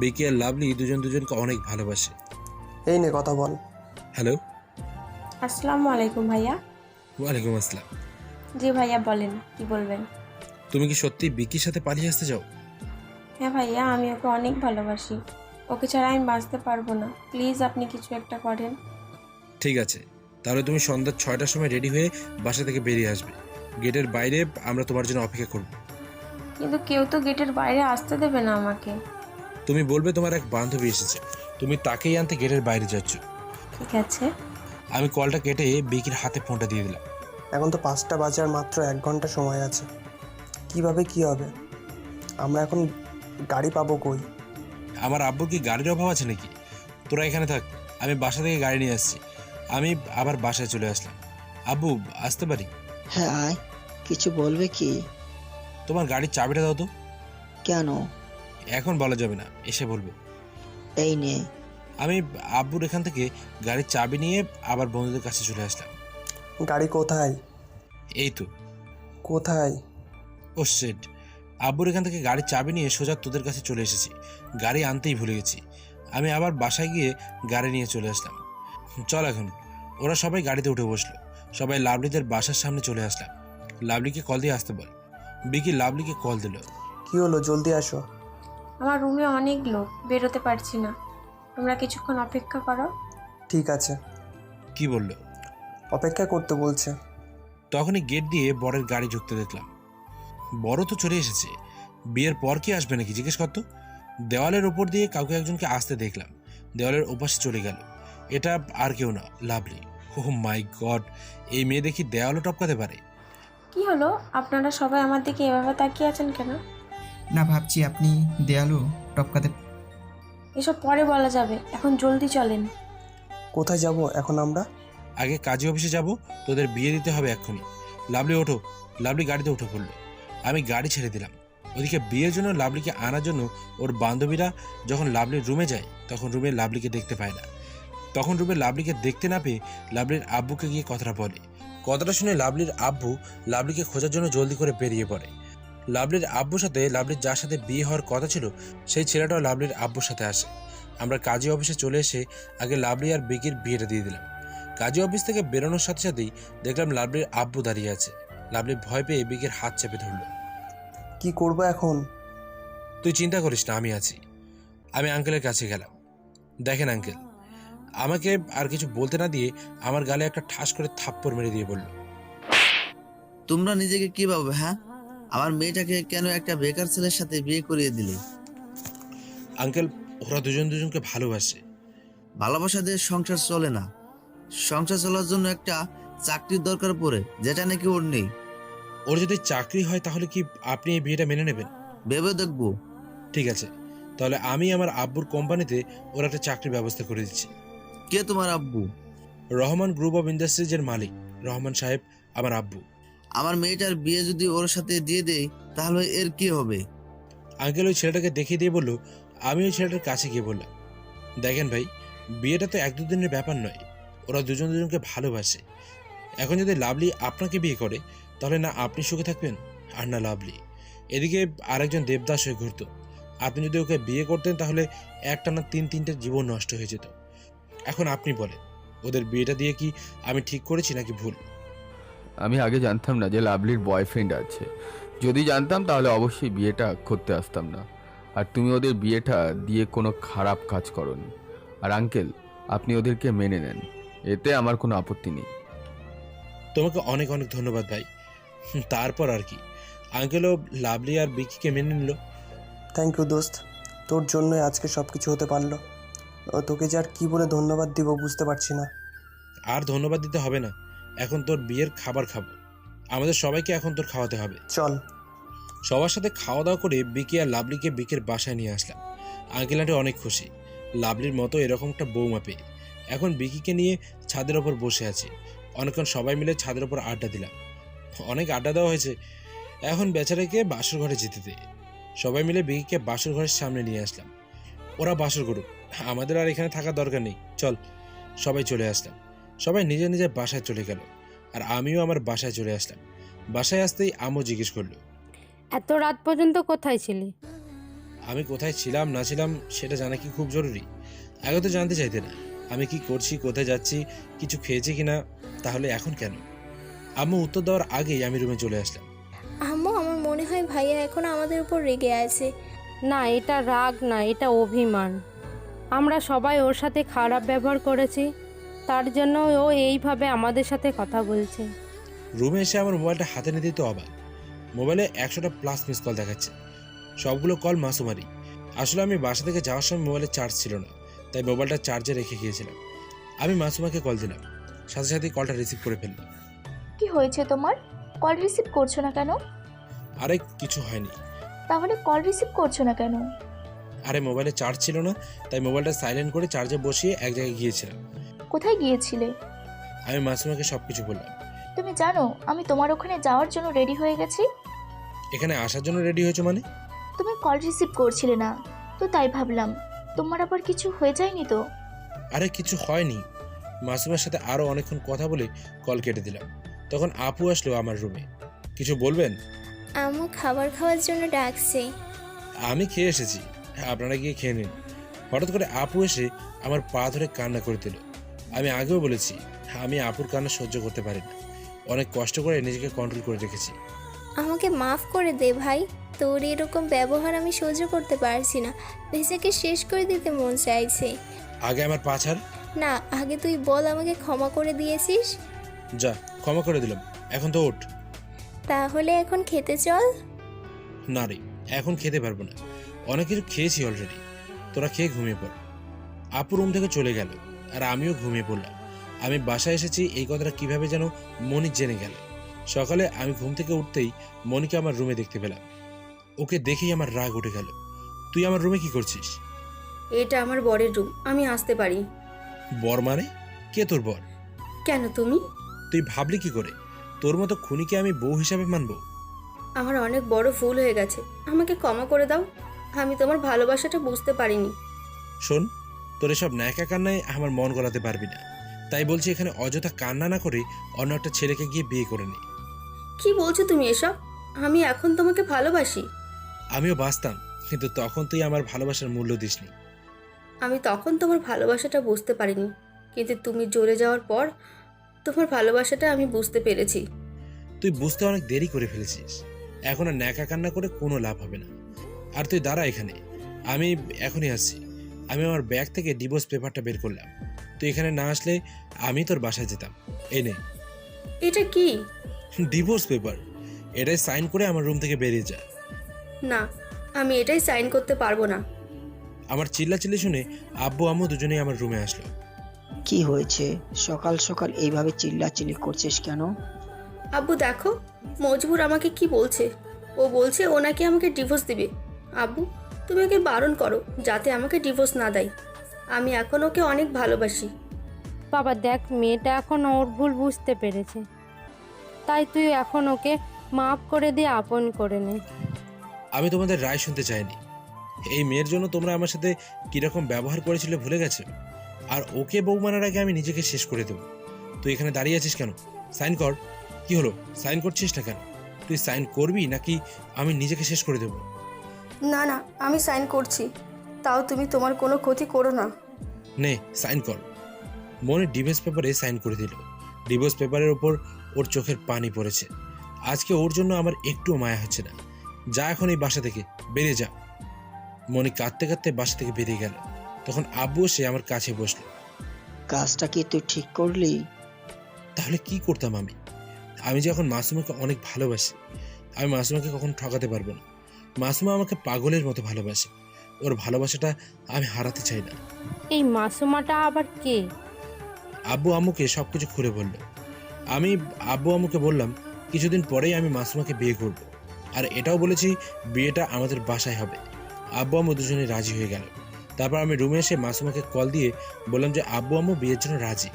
বিকি আর লাভলি দুজনকে অনেক ভালোবাসে। এই নে কথা বল। হ্যালো। আসসালামু আলাইকুম ভাইয়া। ওয়ালাইকুম আসসালাম। জি ভাইয়া, বলেন কি বলবেন? তুমি কি সত্যি বিকির সাথে পালিয়ে আসতে চাও? হ্যাঁ ভাইয়া, আমি ওকে অনেক ভালোবাসি, ওকে ছাড়া আমি বাঁচতে পারবো না। প্লিজ আপনি কিছু একটা করেন। ঠিক আছে, তাহলে তুমি সন্ধ্যা 6টার সময় রেডি হয়ে বাসা থেকে বেরিয়ে আসবে। গেটের বাইরে আমরা তোমার জন্য অপেক্ষা করব। কিন্তু কেউ তো গেটের বাইরে আসতে দেবে না আমাকে। তুমি বলবে তোমার এক বান্ধবী এসেছে, তুমি তাকেই আনতে গেটের বাইরে যাচ্ছ। ঠিক আছে। আমি কলটা কেটে বিকির হাতে ফোনটা দিয়ে দিলাম। এখন তো 5টা বাজার, মাত্র 1 ঘন্টা সময় আছে। কিভাবে কি হবে? আমরা এখন গাড়ি পাবো কই? আমার আব্বুর কি গাড়ির অভাব আছে নাকি? তোরা এখানে থাক, আমি বাসা থেকে গাড়ি নিয়ে আসছি। আমি আবার বাসায় চলে আসলাম। আব্বু, আসতে পারি? হ্যাঁ আয়। কিছু বলবে কি? তোমার গাড়ির চাবিটা দাও তো। কেন? এখন বলা যাবে না, এসে বলবো। এই নে। আমি আব্বুর এখান থেকে গাড়ির চাবি নিয়ে আবার বন্ধুদের কাছে চলে আসলাম। গাড়ি কোথায়? এই তো। কোথায়? ও শিট, আব্বুর এখান থেকে গাড়ির চাবি নিয়ে সোজা তোদের কাছে চলে এসেছি। গাড়ি আনতেই ভুলে গেছি। আমি আবার বাসায় গিয়ে গাড়ি নিয়ে চলে আসলাম। চল এখন। ওরা সবাই গাড়িতে উঠে বসলো। সবাই লাভলিদের বাসার সামনে চলে আসলাম। লাভলিকে কল দিয়ে আসতে বল। বিকি লাভলিকে কল দিল। কি হলো, জলদি আসো। আমার রুমে অনেক লোক, বেরোতে পারছি না। তোমরা কিছুক্ষণ অপেক্ষা করো। ঠিক আছে। কি বলল? অপেক্ষা করতে বলছে। তখনই গেট দিয়ে বরের গাড়ি ঢুকতে দেখলাম। বড় তো চলে এসেছে, বিয়ের পর কি আসবে নাকি জিজ্ঞেস করতো। দেওয়ালের ওপর দিয়ে কাউকে একজনকে আসতে দেখলাম। দেওয়ালের ওপাশে চলে গেল। এটা আর কেউ না, লাভলি। ও মাই গড, এই মেয়ে দেখি দেওয়ালও টপকাতে পারে। কি হলো, আপনারা সবাই আমার দিকে এভাবে তাকিয়ে আছেন কেন? না, ভাবছি আপনি দেয়ালও টপকাতে। এসব পরে বলা যাবে, এখন জলদি চলেন। কোথায় যাব এখন আমরা? আগে কাজী অফিসে যাব, তোদের বিয়ে দিতে হবে এক্ষুনি। লাভলি ওঠো। লাভলি গাড়িতে উঠে পড়লো। আমি গাড়ি ছেড়ে দিলাম। ওদিকে বিয়ের জন্য লাভলিকে আনার জন্য ওর বান্ধবীরা যখন লাভলির রুমে যায়, তখন রুমে লাভলিকে দেখতে পায় না। তখন রুমে লাভলিকে দেখতে না পেয়ে লাভলির আব্বুকে গিয়ে কথাটা বলে। কথাটা শুনে লাভলির আব্বু লাভলিকে খোঁজার জন্য জলদি করে বেরিয়ে পড়ে। লাভলির আব্বুর সাথে লাভলির যার সাথে বিয়ে হওয়ার কথা ছিল, সেই ছেলেটাও লাভলির আব্বুর সাথে আসে। আমরা কাজী অফিসে চলে এসে আগে লাভলি আর বিকির বিয়েটা দিয়ে দিলাম। কাজী অফিস থেকে বেরোনোর সাথে সাথেই দেখলাম লাভলির আব্বু দাঁড়িয়ে আছে। লাভলি ভয় পেয়ে বিকির হাত চেপে ধরল। কি করব এখন? তুই চিন্তা করিস না, আমি আছি। আমি আঙ্কেলের কাছে গেলাম। দেখেন আঙ্কেল, আমাকে আর কিছু বলতে না দিয়ে আমার গালে একটা ঠাস করে থাপ্পড় মেরে দিয়ে বলল, তোমরা নিজেকে কি ভাবো? হ্যাঁ, আমার মেয়েটাকে কেন একটা বেকার ছেলের সাথে বিয়ে করিয়ে দিলে? আঙ্কেল, ওরা দুজন দুজনকে ভালোবাসে। ভালোবাসা দিয়ে সংসার চলে না। সংসার চলার জন্য একটা চাকরির দরকার পড়ে, যেটা নাকি ওর নেই। ওর যদি চাকরি হয় তাহলে কি আপনি এই বিয়েটা মেনে নেবেন? ভেবে দেখবো। ঠিক আছে, তাহলে আমি আমার আব্বুর কোম্পানিতে ওর একটা চাকরির ব্যবস্থা করে দিচ্ছি। কে তোমার আব্বু? রহমান গ্রুপ অফ ইন্ডাস্ট্রিজের মালিক রহমান সাহেব আমার আব্বু। আমার মেয়েটার বিয়ে যদি ওর সাথে দিয়ে দেই তাহলে এর কি হবে? আঙ্কেল ওই ছেলেটাকে দেখিয়ে দিয়ে বলল। আমি ওই ছেলেটার কাছে গিয়ে বললাম, দেখেন ভাই, বিয়েটা তো 1-2 দিনের ব্যাপার নয়। ওরা দুজন দুজনকে ভালোবাসে। এখন যদি লাভলি আপনাকে বিয়ে করে, তাহলে না আপনি সুখে থাকবেন আর না লাভলি। এদিকে আরেকজন দেবদাস হয়ে ঘুরত। আপনি যদি ওকে বিয়ে করতেন তাহলে একটানা 3-3টে জীবন নষ্ট হয়ে যেত। এখন আপনি বলেন, ওদের বিয়েটা দিয়ে কি আমি ঠিক করেছি নাকি ভুল? আমি আগে জানতাম না যে লাভলির বয়ফ্রেন্ড আছে। যদি জানতাম তাহলে অবশ্যই বিয়েটা করতে আসতাম না। আর তুমি ওদের বিয়েটা দিয়ে কোনো খারাপ কাজ করনি। আর আঙ্কেল, আপনি ওদেরকে মেনে নেন, এতে আমার কোনো আপত্তি নেই। তোমাকে অনেক অনেক ধন্যবাদ ভাই। তারপর আর কি, আঙ্কেলও লাভলি আর বিকিকে মেনে নিল। থ্যাংক ইউ দোস্ত, তোর জন্যই আজকে সব কিছু হতে পারলো। তোকে যে আর কি বলে ধন্যবাদ দিব বুঝতে পারছি না। আর ধন্যবাদ দিতে হবে না, এখন তোর বিয়ের খাবার খাবো। আমাদের সবাইকে এখন তোর খাওয়াতে হবে। চল। সবার সাথে খাওয়া দাওয়া করে বিকি আর লাভলিকে বিকের বাসায় নিয়ে আসলাম। আঙ্কেল আন্টি অনেক খুশি লাভলির মতো এরকম একটা বৌমা পেয়ে। এখন বিকিকে নিয়ে ছাদের ওপর বসে আছি। অনেকক্ষণ সবাই মিলে ছাদের ওপর আড্ডা দিলাম। অনেক আড্ডা দেওয়া হয়েছে, এখন বেচারাকে বাসর ঘরে যেতে দে। সবাই মিলে বিকিকে বাসর ঘরের সামনে নিয়ে আসলাম। ওরা বাসর করুক, আমাদের আর এখানে থাকার দরকার নেই, চল। সবাই চলে আসলাম। সবাই নিজের নিজের বাসায় চলে গেল, আর আমিও আমার বাসায় চলে আসলাম। বাসায় আসতেই আম্মু জিজ্ঞেস করলো, এত রাত পর্যন্ত কোথায় ছিলি? আমি কোথায় ছিলাম না ছিলাম সেটা জানা কি খুব জরুরি? আগে তো জানতে চাইতে না আমি কি করছি, কোথায় যাচ্ছি, কিছু খেয়েছি কিনা, তাহলে এখন কেন? আম্মু উত্তর দেওয়ার আগেই আমি রুমে চলে আসলাম। আম্মু, আমার মনে হয় ভাইয়া এখন আমাদের উপর রেগে আছে। না, এটা রাগ না, এটা অভিমান। আমরা সবাই ওর সাথে খারাপ ব্যবহার করেছি, তার জন্য ও এইভাবে আমাদের সাথে কথা বলছে। রুমে এসে আমার মোবাইলটা হাতে নিতেই তো অবাক। মোবাইলে 100টা প্লাস মিস কল দেখাচ্ছে, সবগুলো কল মাসুমারি। আসলে আমি বাসা থেকে যাওয়ার সময় মোবাইলে চার্জ ছিল না, তাই মোবাইলটা চার্জে রেখে গিয়েছিলাম। আমি মাসুমাকে কল দিলাম, সাথে সাথেই কলটা রিসিভ করে ফেললাম। কি হয়েছে তোমার? কল রিসিভ করছো না কেন? আরে কিছু হয়নি। তাহলে কল রিসিভ করছো না কেন? আরে মোবাইলে চার্জ ছিল না, তাই মোবাইলটা সাইলেন্ট করে চার্জে বসিয়ে এক জায়গায় গিয়েছিলাম। কোথায় গিয়েছিলে? আমি মাসুমাকে সব কিছু বললাম। তুমি জানো আমি তোমার ওখানে যাওয়ার জন্য রেডি হয়ে গেছি। এখানে আসার জন্য রেডি হয়েছো মানে? তুমি কল রিসিভ করছিলে না, তো তাই ভাবলাম তোমার আবার কিছু হয়ে যায়নি তো? আরে কিছু হয়নি। মাসুমের সাথে আরও অনেকক্ষণ কথা বলে কল কেটে দিলাম। তখন আপু আসলো আমার রুমে। কিছু বলবেন? আম্মু খাবার খাওয়ার জন্য ডাকছে। আমি খেয়ে এসেছি, আপনারা গিয়ে খেয়ে নিন। হঠাৎ করে আপু এসে আমার পা ধরে কান্না করে দিল। আমি আগেও বলেছি আমি আপুর কান্না সহ্য করতে পারি না, অনেক কষ্ট করে নিজেকে কন্ট্রোল করে রেখেছি। আমাকে মাফ করে দে ভাই, তোর এরকম ব্যবহার আমি সহ্য করতে পারছি না। নিজেকে শেষ করে দিতে মন চাইছে। আগে আমার পা ছাড়। না, আগে তুই বল আমাকে ক্ষমা করে দিয়েছিস। যা, ক্ষমা করে দিলাম, এখন তো ওঠ। তাহলে এখন খেতে চল। না রে, এখন খেতে পারবো না, অনেক কিছু খেয়েছি অলরেডি। তোরা খেয়ে ঘুমিয়ে পড়। আপু রুম থেকে চলে গেল আর আমিও ঘুমিয়ে পড়লাম। আমি বাসায় এসেছি এই কথাটা কিভাবে যেন মনি জেনে গেল। সকালে আমি ঘুম থেকে উঠতেই মনিকে আমার রুমে দেখতে পেলাম। ওকে দেখেই আমার রাগ উঠে গেল। তুই আমার রুমে কি করছিস? এটা আমার বরের রুম, আমি আসতে পারি। বর মানে? কে তোর বর? কেন তুমি? তুই ভাবলি কি করে তোর মতো খুনিকে আমি বউ হিসাবে মানবো? আমার অনেক বড় ভুল হয়ে গেছে, আমাকে ক্ষমা করে দাও। আমি তোমার ভালোবাসাটা বুঝতে পারিনি। শোন, তোর এসব ন্যাকা কান্নায় আমার মন গলাতে পারবি না। তাই বলছি এখানে অযথা কান্না না করে অন্য একটা ছেলেকে গিয়ে বিয়ে করে নি। কি বলছো তুমি এসব? আমি এখন তোমাকে ভালোবাসি। আমিও বাঁচতাম, কিন্তু তখন তুই আমার ভালোবাসার মূল্য দিসনি। আমি তখন তোমার ভালোবাসাটা বুঝতে পারিনি, কিন্তু তুমি চলে যাওয়ার পর তোমার ভালোবাসাটা আমি বুঝতে পেরেছি। তুই বুঝতে অনেক দেরি করে ফেলেছিস। এখন আর ন্যাকা কান্না করে কোনো লাভ হবে না। আর তুই দাঁড়া এখানে, আমি এখনই আসছি। আমি আমার ব্যাগ থেকে ডিভোর্স পেপারটা বের করলাম। তুই এখানে না আসলে আমি তোর বাসায় যেতাম। এই নে। এটা কি? Divorce paper. এটাই সাইন করে আমার রুম থেকে বেরিয়ে যা। না, আমি এটাই সাইন করতে পারবো না। আমার চিল্লাচিল্লি শুনে আব্বু আম্মু দুজনেই আমার রুমে আসলো। কি হয়েছে? সকাল সকাল এইভাবে চিল্লাচিল্লি করছিস কেন? আব্বু দেখো, মজবুর আমাকে কি বলছে। ও বলছে ও নাকি আমাকে ডিভোর্স দিবে। আব্বু, তুমি ওকে বারণ করো যাতে আমাকে ডিভোর্স না দেয়। আমি এখন ওকে অনেক ভালোবাসি। বাবা দেখ, মেয়েটা এখন ওর ভুল বুঝতে পেরেছে, তাই তুই এখন ওকে মাফ করে দিয়ে আপন করে নে। আমি তোমাদের রায় শুনতে চাইনি। এই মেয়ের জন্য তোমরা আমার সাথে কিরকম ব্যবহার করেছিলে ভুলে গেছো? আর ওকে বউ মানার আগে আমি নিজেকে শেষ করে দেবো। তুই এখানে দাঁড়িয়ে আছিস কেন? সাইন কর। কি হলো, সাইন করছিস না কেন? তুই সাইন করবি নাকি আমি নিজেকে শেষ করে দেবো? না না, আমি সাইন করছি, তাও তুমি তোমার কোনো ক্ষতি করো না। নে সাইন কর। মনে ডিভোর্স পেপারে সাইন করে দিল। ডিভোর্স পেপারের ওপর ওর চোখের পানি পড়েছে। আজকে ওর জন্য আমার একটুও মায়া হচ্ছে না। যা এখন এই বাসা থেকে বেরিয়ে যা। মনি কাঁদতে কাঁদতে বাসা থেকে বেরিয়ে গেল। তখন আব্বু এসে আমার কাছে বসলো। কাজটা কি তুই ঠিক করলি? তাহলে কি করতাম আমি? আমি যে এখন মাসুমাকে অনেক ভালোবাসি। আমি মাসুমাকে কখনো ঠকাতে পারবো না। মাসুমা আমাকে পাগলের মতো ভালোবাসে। ওর ভালোবাসাটা আমি হারাতে চাই না। এই মাসুমাটা আবার কে? আব্বু আম্মুকে সব কিছু খুলে বলল। আমি আব্বু আম্মুকে বললাম কিছুদিন পরেই আমি মাসুমাকে বিয়ে করব। আর এটাও বলেছি বিয়েটা আমাদের বাসায় হবে। আব্বু আম্মু দুজনে রাজি হয়ে গেল। তারপর আমি রুমে এসে মাসুমাকে কল দিয়ে বললাম যে আব্বু আম্মু বিয়ের জন্য রাজি।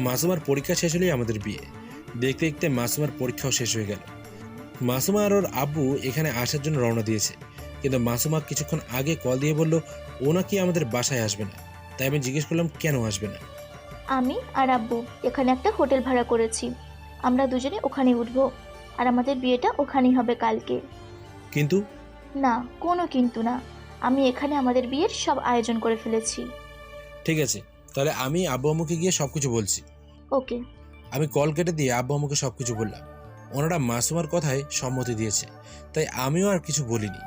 মাসুমার পরীক্ষা শেষ হলেই আমাদের বিয়ে। দেখতে দেখতে মাসুমার পরীক্ষাও শেষ হয়ে গেল। মাসুমা আর ওর আব্বু এখানে আসার জন্য রওনা দিয়েছে, কিন্তু মাসুমা কিছুক্ষণ আগে কল দিয়ে বলল ও নাকি আমাদের বাসায় আসবে না। তাই আমি জিজ্ঞেস করলাম কেন আসবে না। আমি আর আব্বু এখানে একটা হোটেল ভাড়া করেছি, আমরা দুজনে ওখানে উঠবো, আর আমাদের বিয়েটা ওখানেই হবে কালকে। কিন্তু? না, কোনো কিন্তু না, আমি এখানে আমাদের বিয়ের সব আয়োজন করে ফেলেছি। ঠিক আছে, তাহলে আমি আব্বু আম্মুকে গিয়ে সবকিছু বলছি। ওকে। আমি কল কেটে দিয়ে আব্বু আম্মুকে সবকিছু বললাম। ওনারা মাসুমার কথায় সম্মতি দিয়েছে, তাই আমিও আর কিছু বলিনি।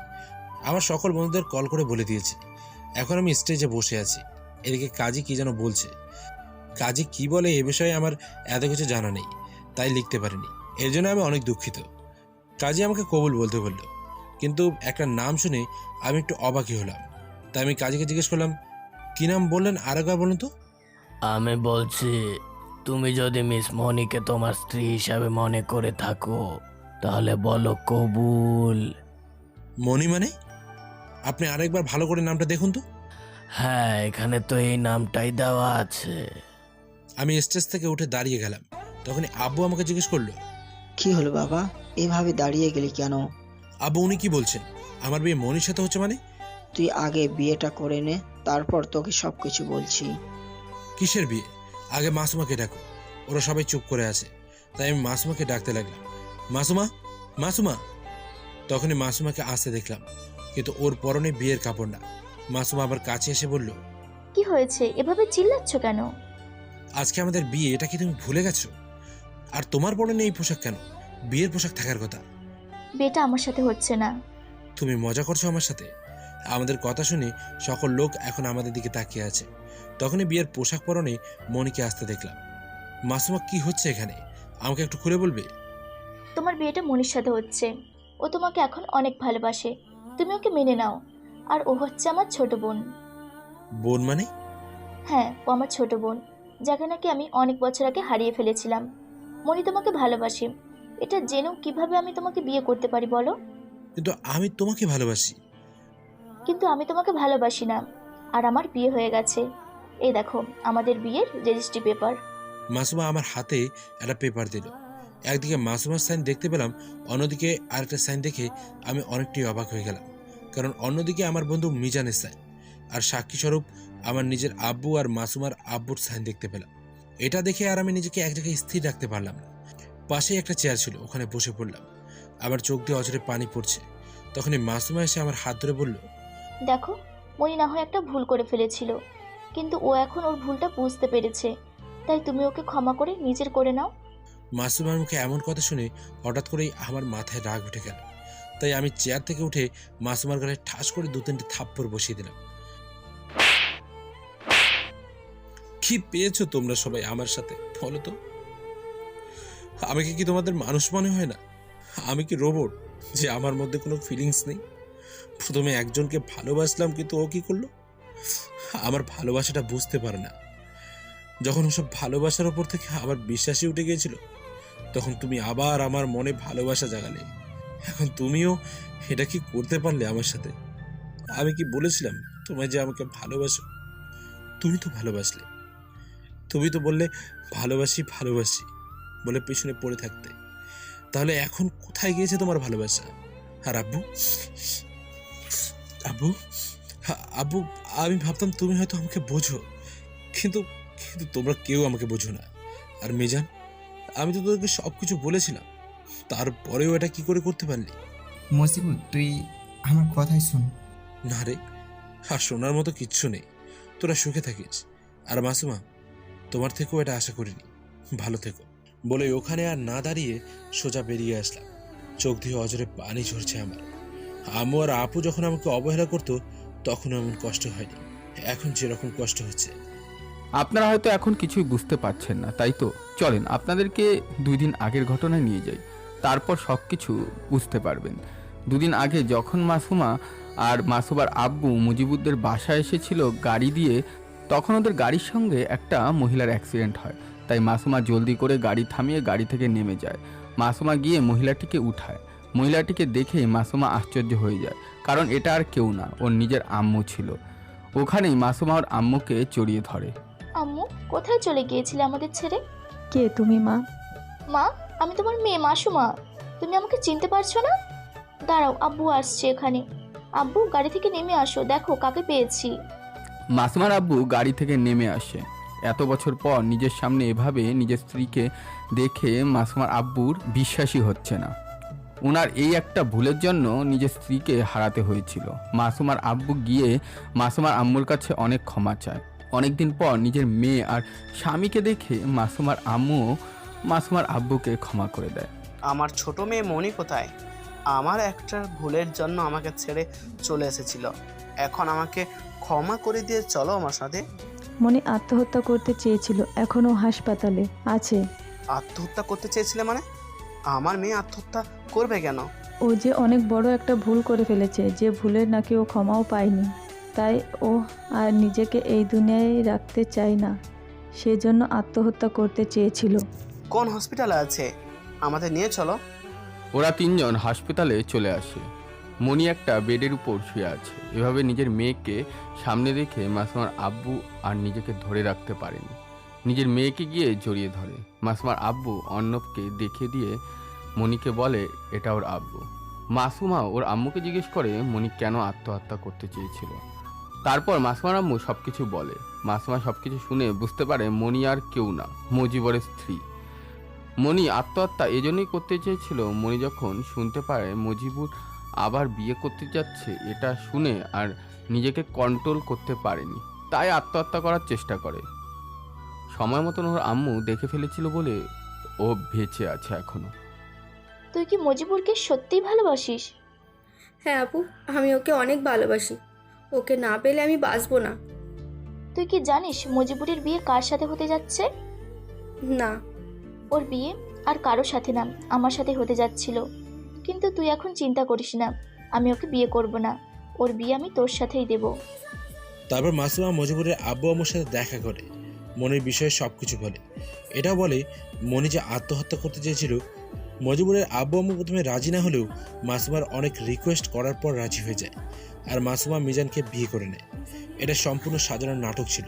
আমার সকল বন্ধুদের কল করে বলে দিয়েছি। এখন আমি স্টেজে বসে আছি। এদিকে কাজী কি যেন বলছে। কাজী কি বলে এ বিষয়ে আমার এত কিছু জানা নেই, তাই লিখতে পারিনি। এর জন্য আমি অনেক দুঃখিত। কাজী আমাকে কবুল বলতে বলল, কিন্তু একটা নাম শুনে আমি একটু অবাকই হলাম। তাই আমি কাজীকে জিজ্ঞেস করলাম, কি নাম বললেন আরেকবার বলুন তো। আমি বলছি, তুমি যদি মিস মনিকে তোমার স্ত্রী হিসাবে মনে করে থাকো তাহলে বলো কবুল। মনি মানে? আপনি আরেকবার ভালো করে নামটা দেখুন তো। হ্যাঁ, এখানে তো এই নামটাই দেওয়া আছে। আমি স্টেজ থেকে উঠে দাঁড়িয়ে গেলাম। তখনই আব্বু আমাকে জিজ্ঞেস করলো, কি হলো বাবা, এভাবে দাঁড়িয়ে গেলি কেন? আব্বু উনি কি বলছেন? আমার বিয়ে মনির সাথে হচ্ছে মানে? তুই আগে বিয়েটা করে নে, তারপর তোকে সবকিছু বলছি। কিসের বিয়ে? আগে মাসুমাকে ডাকো। ওরা সবাই চুপ করে আছে, তাই আমি মাসুমাকে ডাকতে লাগলাম, মাসুমা, মাসুমা। তখনই মাসুমাকে আসতে দেখলাম, কিন্তু ওর পরনে বিয়ের কাপড় না। মাসুমা আবার কাছে এসে বলল, কি হয়েছে, এভাবে চিল্লাচ্ছ কেন? আজকে আমাদের বিয়ে, এটা কি তুমি ভুলে গেছো? আর তোমার পরনে এই পোশাক কেন? বিয়ের পোশাক থাকার কথা। বিয়েটা আমার সাথে হচ্ছে না। তুমি মজা করছো আমার সাথে? আমাদের কথা শুনে সকল লোক এখন আমাদের দিকে তাকিয়ে আছে। তখনই বিয়ের পোশাক পরনে মনিকে আসতে দেখলাম। মাসুমা, কি হচ্ছে এখানে? আমাকে একটু খুলে বলবে? তোমার বিয়েটা মনির সাথে হচ্ছে। ও তোমাকে এখন অনেক ভালোবাসে, তুমি ওকে মেনে নাও। আর ও হচ্ছে আমার ছোট বোন। বোন মানে? হ্যাঁ, ও আমার ছোট বোন, যাকে নাকি আমি অনেক বছর আগে হারিয়ে ফেলেছিলাম। মনি তোমাকে ভালোবাসে, এটা জেনেও কিভাবে আমি তোমাকে বিয়ে করতে পারি বলো? কিন্তু আমি তোমাকে ভালোবাসি। কিন্তু আমি তোমাকে ভালোবাসি না, আর আমার বিয়ে হয়ে গেছে। এই দেখো আমাদের বিয়ের রেজিস্ট্রি পেপার। মাসুমা আমার হাতে একটা পেপার দিল। একদিকে মাসুমার সাইন দেখতে পেলাম, অন্যদিকে আরেকটা সাইন দেখে আমি অনেকটাই অবাক হয়ে গেলাম। কারণ অন্যদিকে আমার বন্ধু মিজানের সাইন, আর সাক্ষী স্বরূপ আমার নিজের আব্বু আর মাসুমার আব্বুর সাইন দেখতে পেলাম। এটা দেখে আর আমি নিজেকে এক জায়গায় স্থির রাখতে পারলাম না। পাশেই একটা চেয়ার ছিল, ওখানে বসে পড়লাম। আবার চোখ দিয়ে অঝরে পানি পড়ছে। তখনই মাসুমা এসে আমার হাত ধরে বলল, দেখো, মনি না হয় একটা ভুল করে ফেলেছিল, কিন্তু ও এখন ওর ভুলটা বুঝতে পেরেছে। তাই তুমি ওকে ক্ষমা করে নিজের করে নাও। মাসুমার মুখে এমন কথা শুনে হঠাৎ করেই আমার মাথায় রাগ উঠে গেল। তাই আমি চেয়ার থেকে উঠে মাসুমার গালে ঠাস করে 2-3টে থাপ্পড় বসিয়ে দিলাম। কি পেয়েছো তোমরা সবাই আমার সাথে বলো তো? আমাকে কি তোমাদের মানুষ মনে হয় না? আমি কি রোবট যে আমার মধ্যে কোনো ফিলিংস নেই? প্রথমে একজনকে ভালোবাসলাম, কিন্তু ও কি করলো? আমার ভালোবাসাটা বুঝতে পারে না। যখন ওসব ভালোবাসার ওপর থেকে আমার বিশ্বাসই উঠে গিয়েছিল, তখন তুমি আবার আমার মনে ভালোবাসা জাগালে। এখন তুমিও এটা কি করতে পারলে আমার সাথে? আমি কি বলেছিলাম তোমায় যে আমাকে ভালোবাসো? তুমি তো ভালোবাসলে। তুমি তো বললে ভালোবাসি ভালোবাসি বলে পেছনে পড়ে থাকতে। তাহলে এখন কোথায় গিয়েছে তোমার ভালোবাসা? আর আব্বু, আব্বু, আব্বু, আমি ভাবতাম তুমি হয়তো আমাকে বোঝো, কিন্তু কিন্তু তোমরা কেউ আমাকে বোঝো না। আর মিজান, আমি তো তোদেরকে সব কিছু বলেছিলাম, তারপরেও এটা কি করে করতে পারলি? মজিবুর, তুই আমার কথাই শোন। না রে, আর শোনার মতো কিচ্ছু নেই। তোরা সুখে থাকিস। আর মাসুমা, তোমার থেকেও এটা আশা করিনি। ভালো থেকো বলে ওখানে আর না দাঁড়িয়ে সোজা বেরিয়ে আসলাম। চোখ দিয়ে অজরে পানি ঝরছে আমার। আম্মু আর আপু যখন আমাকে অবহেলা করতো তখন এমন কষ্ট হয়নি, এখন যেরকম কষ্ট হচ্ছে। আপনারা হয়তো এখন কিছুই বুঝতে পারছেন না, তাই তো? চলেন আপনাদেরকে 2 দিন আগের ঘটনায় নিয়ে যাই, তারপর সব কিছু বুঝতে পারবেন। 2 দিন আগে যখন মাসুমা আর মাসুবার আব্বু মুজিবুদ্দের বাসায় এসেছিল গাড়ি দিয়ে, তখন ওদের গাড়ির সঙ্গে একটা মহিলার অ্যাক্সিডেন্ট হয়। তাই মাসুমা জলদি করে গাড়ি থামিয়ে গাড়ি থেকে নেমে যায়। মাসুমা গিয়ে মহিলাটিকে উঠায়। মহিলাটিকে দেখে মাসুমা আশ্চর্য হয়ে যায়, কারণ এটা আর কেউ না, ওর নিজের আম্মু ছিল। ওখানেই মাসুমা ওর আম্মুকে জড়িয়ে ধরে। আম্মু, কোথায় চলে গিয়েছিলে আমাদের ছেড়ে? কে তুমি মা? মা, আমি তোমার মেয়ে মাসুমা। তুমি আমাকে চিনতে পারছো না? দাঁড়াও, আব্বু আসছে এখানে। আব্বু, গাড়ি থেকে নেমে আসো, দেখো কাকে পেয়েছি। মাসুমার আব্বু গাড়ি থেকে নেমে আসে। এত বছর পর নিজের সামনে এভাবে নিজের স্ত্রীকে দেখে মাসুমার আব্বুর বিশ্বাসই হচ্ছে না। ওনার এই একটা ভুলের জন্য নিজের স্ত্রীকে হারাতে হয়েছিল। মাসুমার আব্বু গিয়ে মাসুমার আম্মুর কাছে অনেক ক্ষমা চায়। অনেকদিন পর নিজের মেয়ে আর স্বামীকে দেখে মাসুমার আম্মুও মাসুমার আব্বুকে ক্ষমা করে দেয়। আমার ছোট মেয়ে মনি কোথায়? আমার একটা ভুলের জন্য আমাকে ছেড়ে চলে এসেছিল, এখন আমাকে ক্ষমা করে দিয়ে চলো আমার সাথে। মনি আত্মহত্যা করতে চেয়েছিল, এখনও হাসপাতালে আছে। আত্মহত্যা করতে চেয়েছিলে মানে? আমার মেয়ে আত্মহত্যা করবে কেন? ও যে অনেক বড় একটা ভুল করে ফেলেছে, যে ভুলের নাকি ও ক্ষমাও পায়নি, তাই ও আর নিজেকে এই দুনিয়ায় রাখতে চায় না, সেজন্য আত্মহত্যা করতে চেয়েছিল। কোন হসপিটালে আছে? আমাদের নিয়ে চলো। ওরা তিনজন হাসপাতালে চলে আসে। মনি একটা বেডের উপর শুয়ে আছে। এভাবে নিজের মেয়েকে সামনে রেখে মাসুমার আব্বু আর নিজেকে ধরে রাখতে পারেনি। নিজের মেয়েকে গিয়ে জড়িয়ে ধরে। মাসুমার আব্বু অর্ণবকে দেখিয়ে দিয়ে মনিকে বলে এটা ওর আব্বু। মাসুমা ওর আম্মুকে জিজ্ঞেস করে মনি কেন আত্মহত্যা করতে চেয়েছিল। তারপর মাসুমার আম্মু সব কিছু বলে। মাসুমা সব কিছু শুনে বুঝতে পারে মনি আর কেউ না, মজিবরের স্ত্রী। মনি আত্মহত্যা এজন্যই করতে চেয়েছিল। মনি যখন শুনতে পারে মজিবুর আবার বিয়ে করতে যাচ্ছে, এটা শুনে আর নিজেকে কন্ট্রোল করতে পারেনি, তাই আত্মহত্যা করার চেষ্টা করে। সময় মতন ওর আম্মু দেখে ফেলেছিল বলে ও বেঁচে আছে এখনো। তুই কি মজিবুরকে সত্যিই ভালোবাসিস? হ্যাঁ আপু, আমি ওকে অনেক ভালোবাসি। ওকে না পেলে আমি বাঁচবো না। তুই কি জানিস মজিবুরের বিয়ে কার সাথে হতে যাচ্ছে? না। ওর বিয়ে আর কারোর সাথে না, আমার সাথে হতে যাচ্ছিল। কিন্তু তুই এখন চিন্তা করিস না, আমি ওকে বিয়ে করব না। ওর বিয়ে আমি তোর সাথেই দেব। তারপর মাসুমা মজিবুরের আব্বু আম্মুর সাথে দেখা করে মনির বিষয়ে সব কিছু বলে। এটাও বলে মনি যে আত্মহত্যা করতে চেয়েছিল। মজিবুরের আব্বু আম্মু প্রথমে রাজি না হলেও মাসুমার অনেক রিকোয়েস্ট করার পর রাজি হয়ে যায় আর মাসুমা মিজানকে বিয়ে করে নেয়। এটা সম্পূর্ণ সাজানো নাটক ছিল,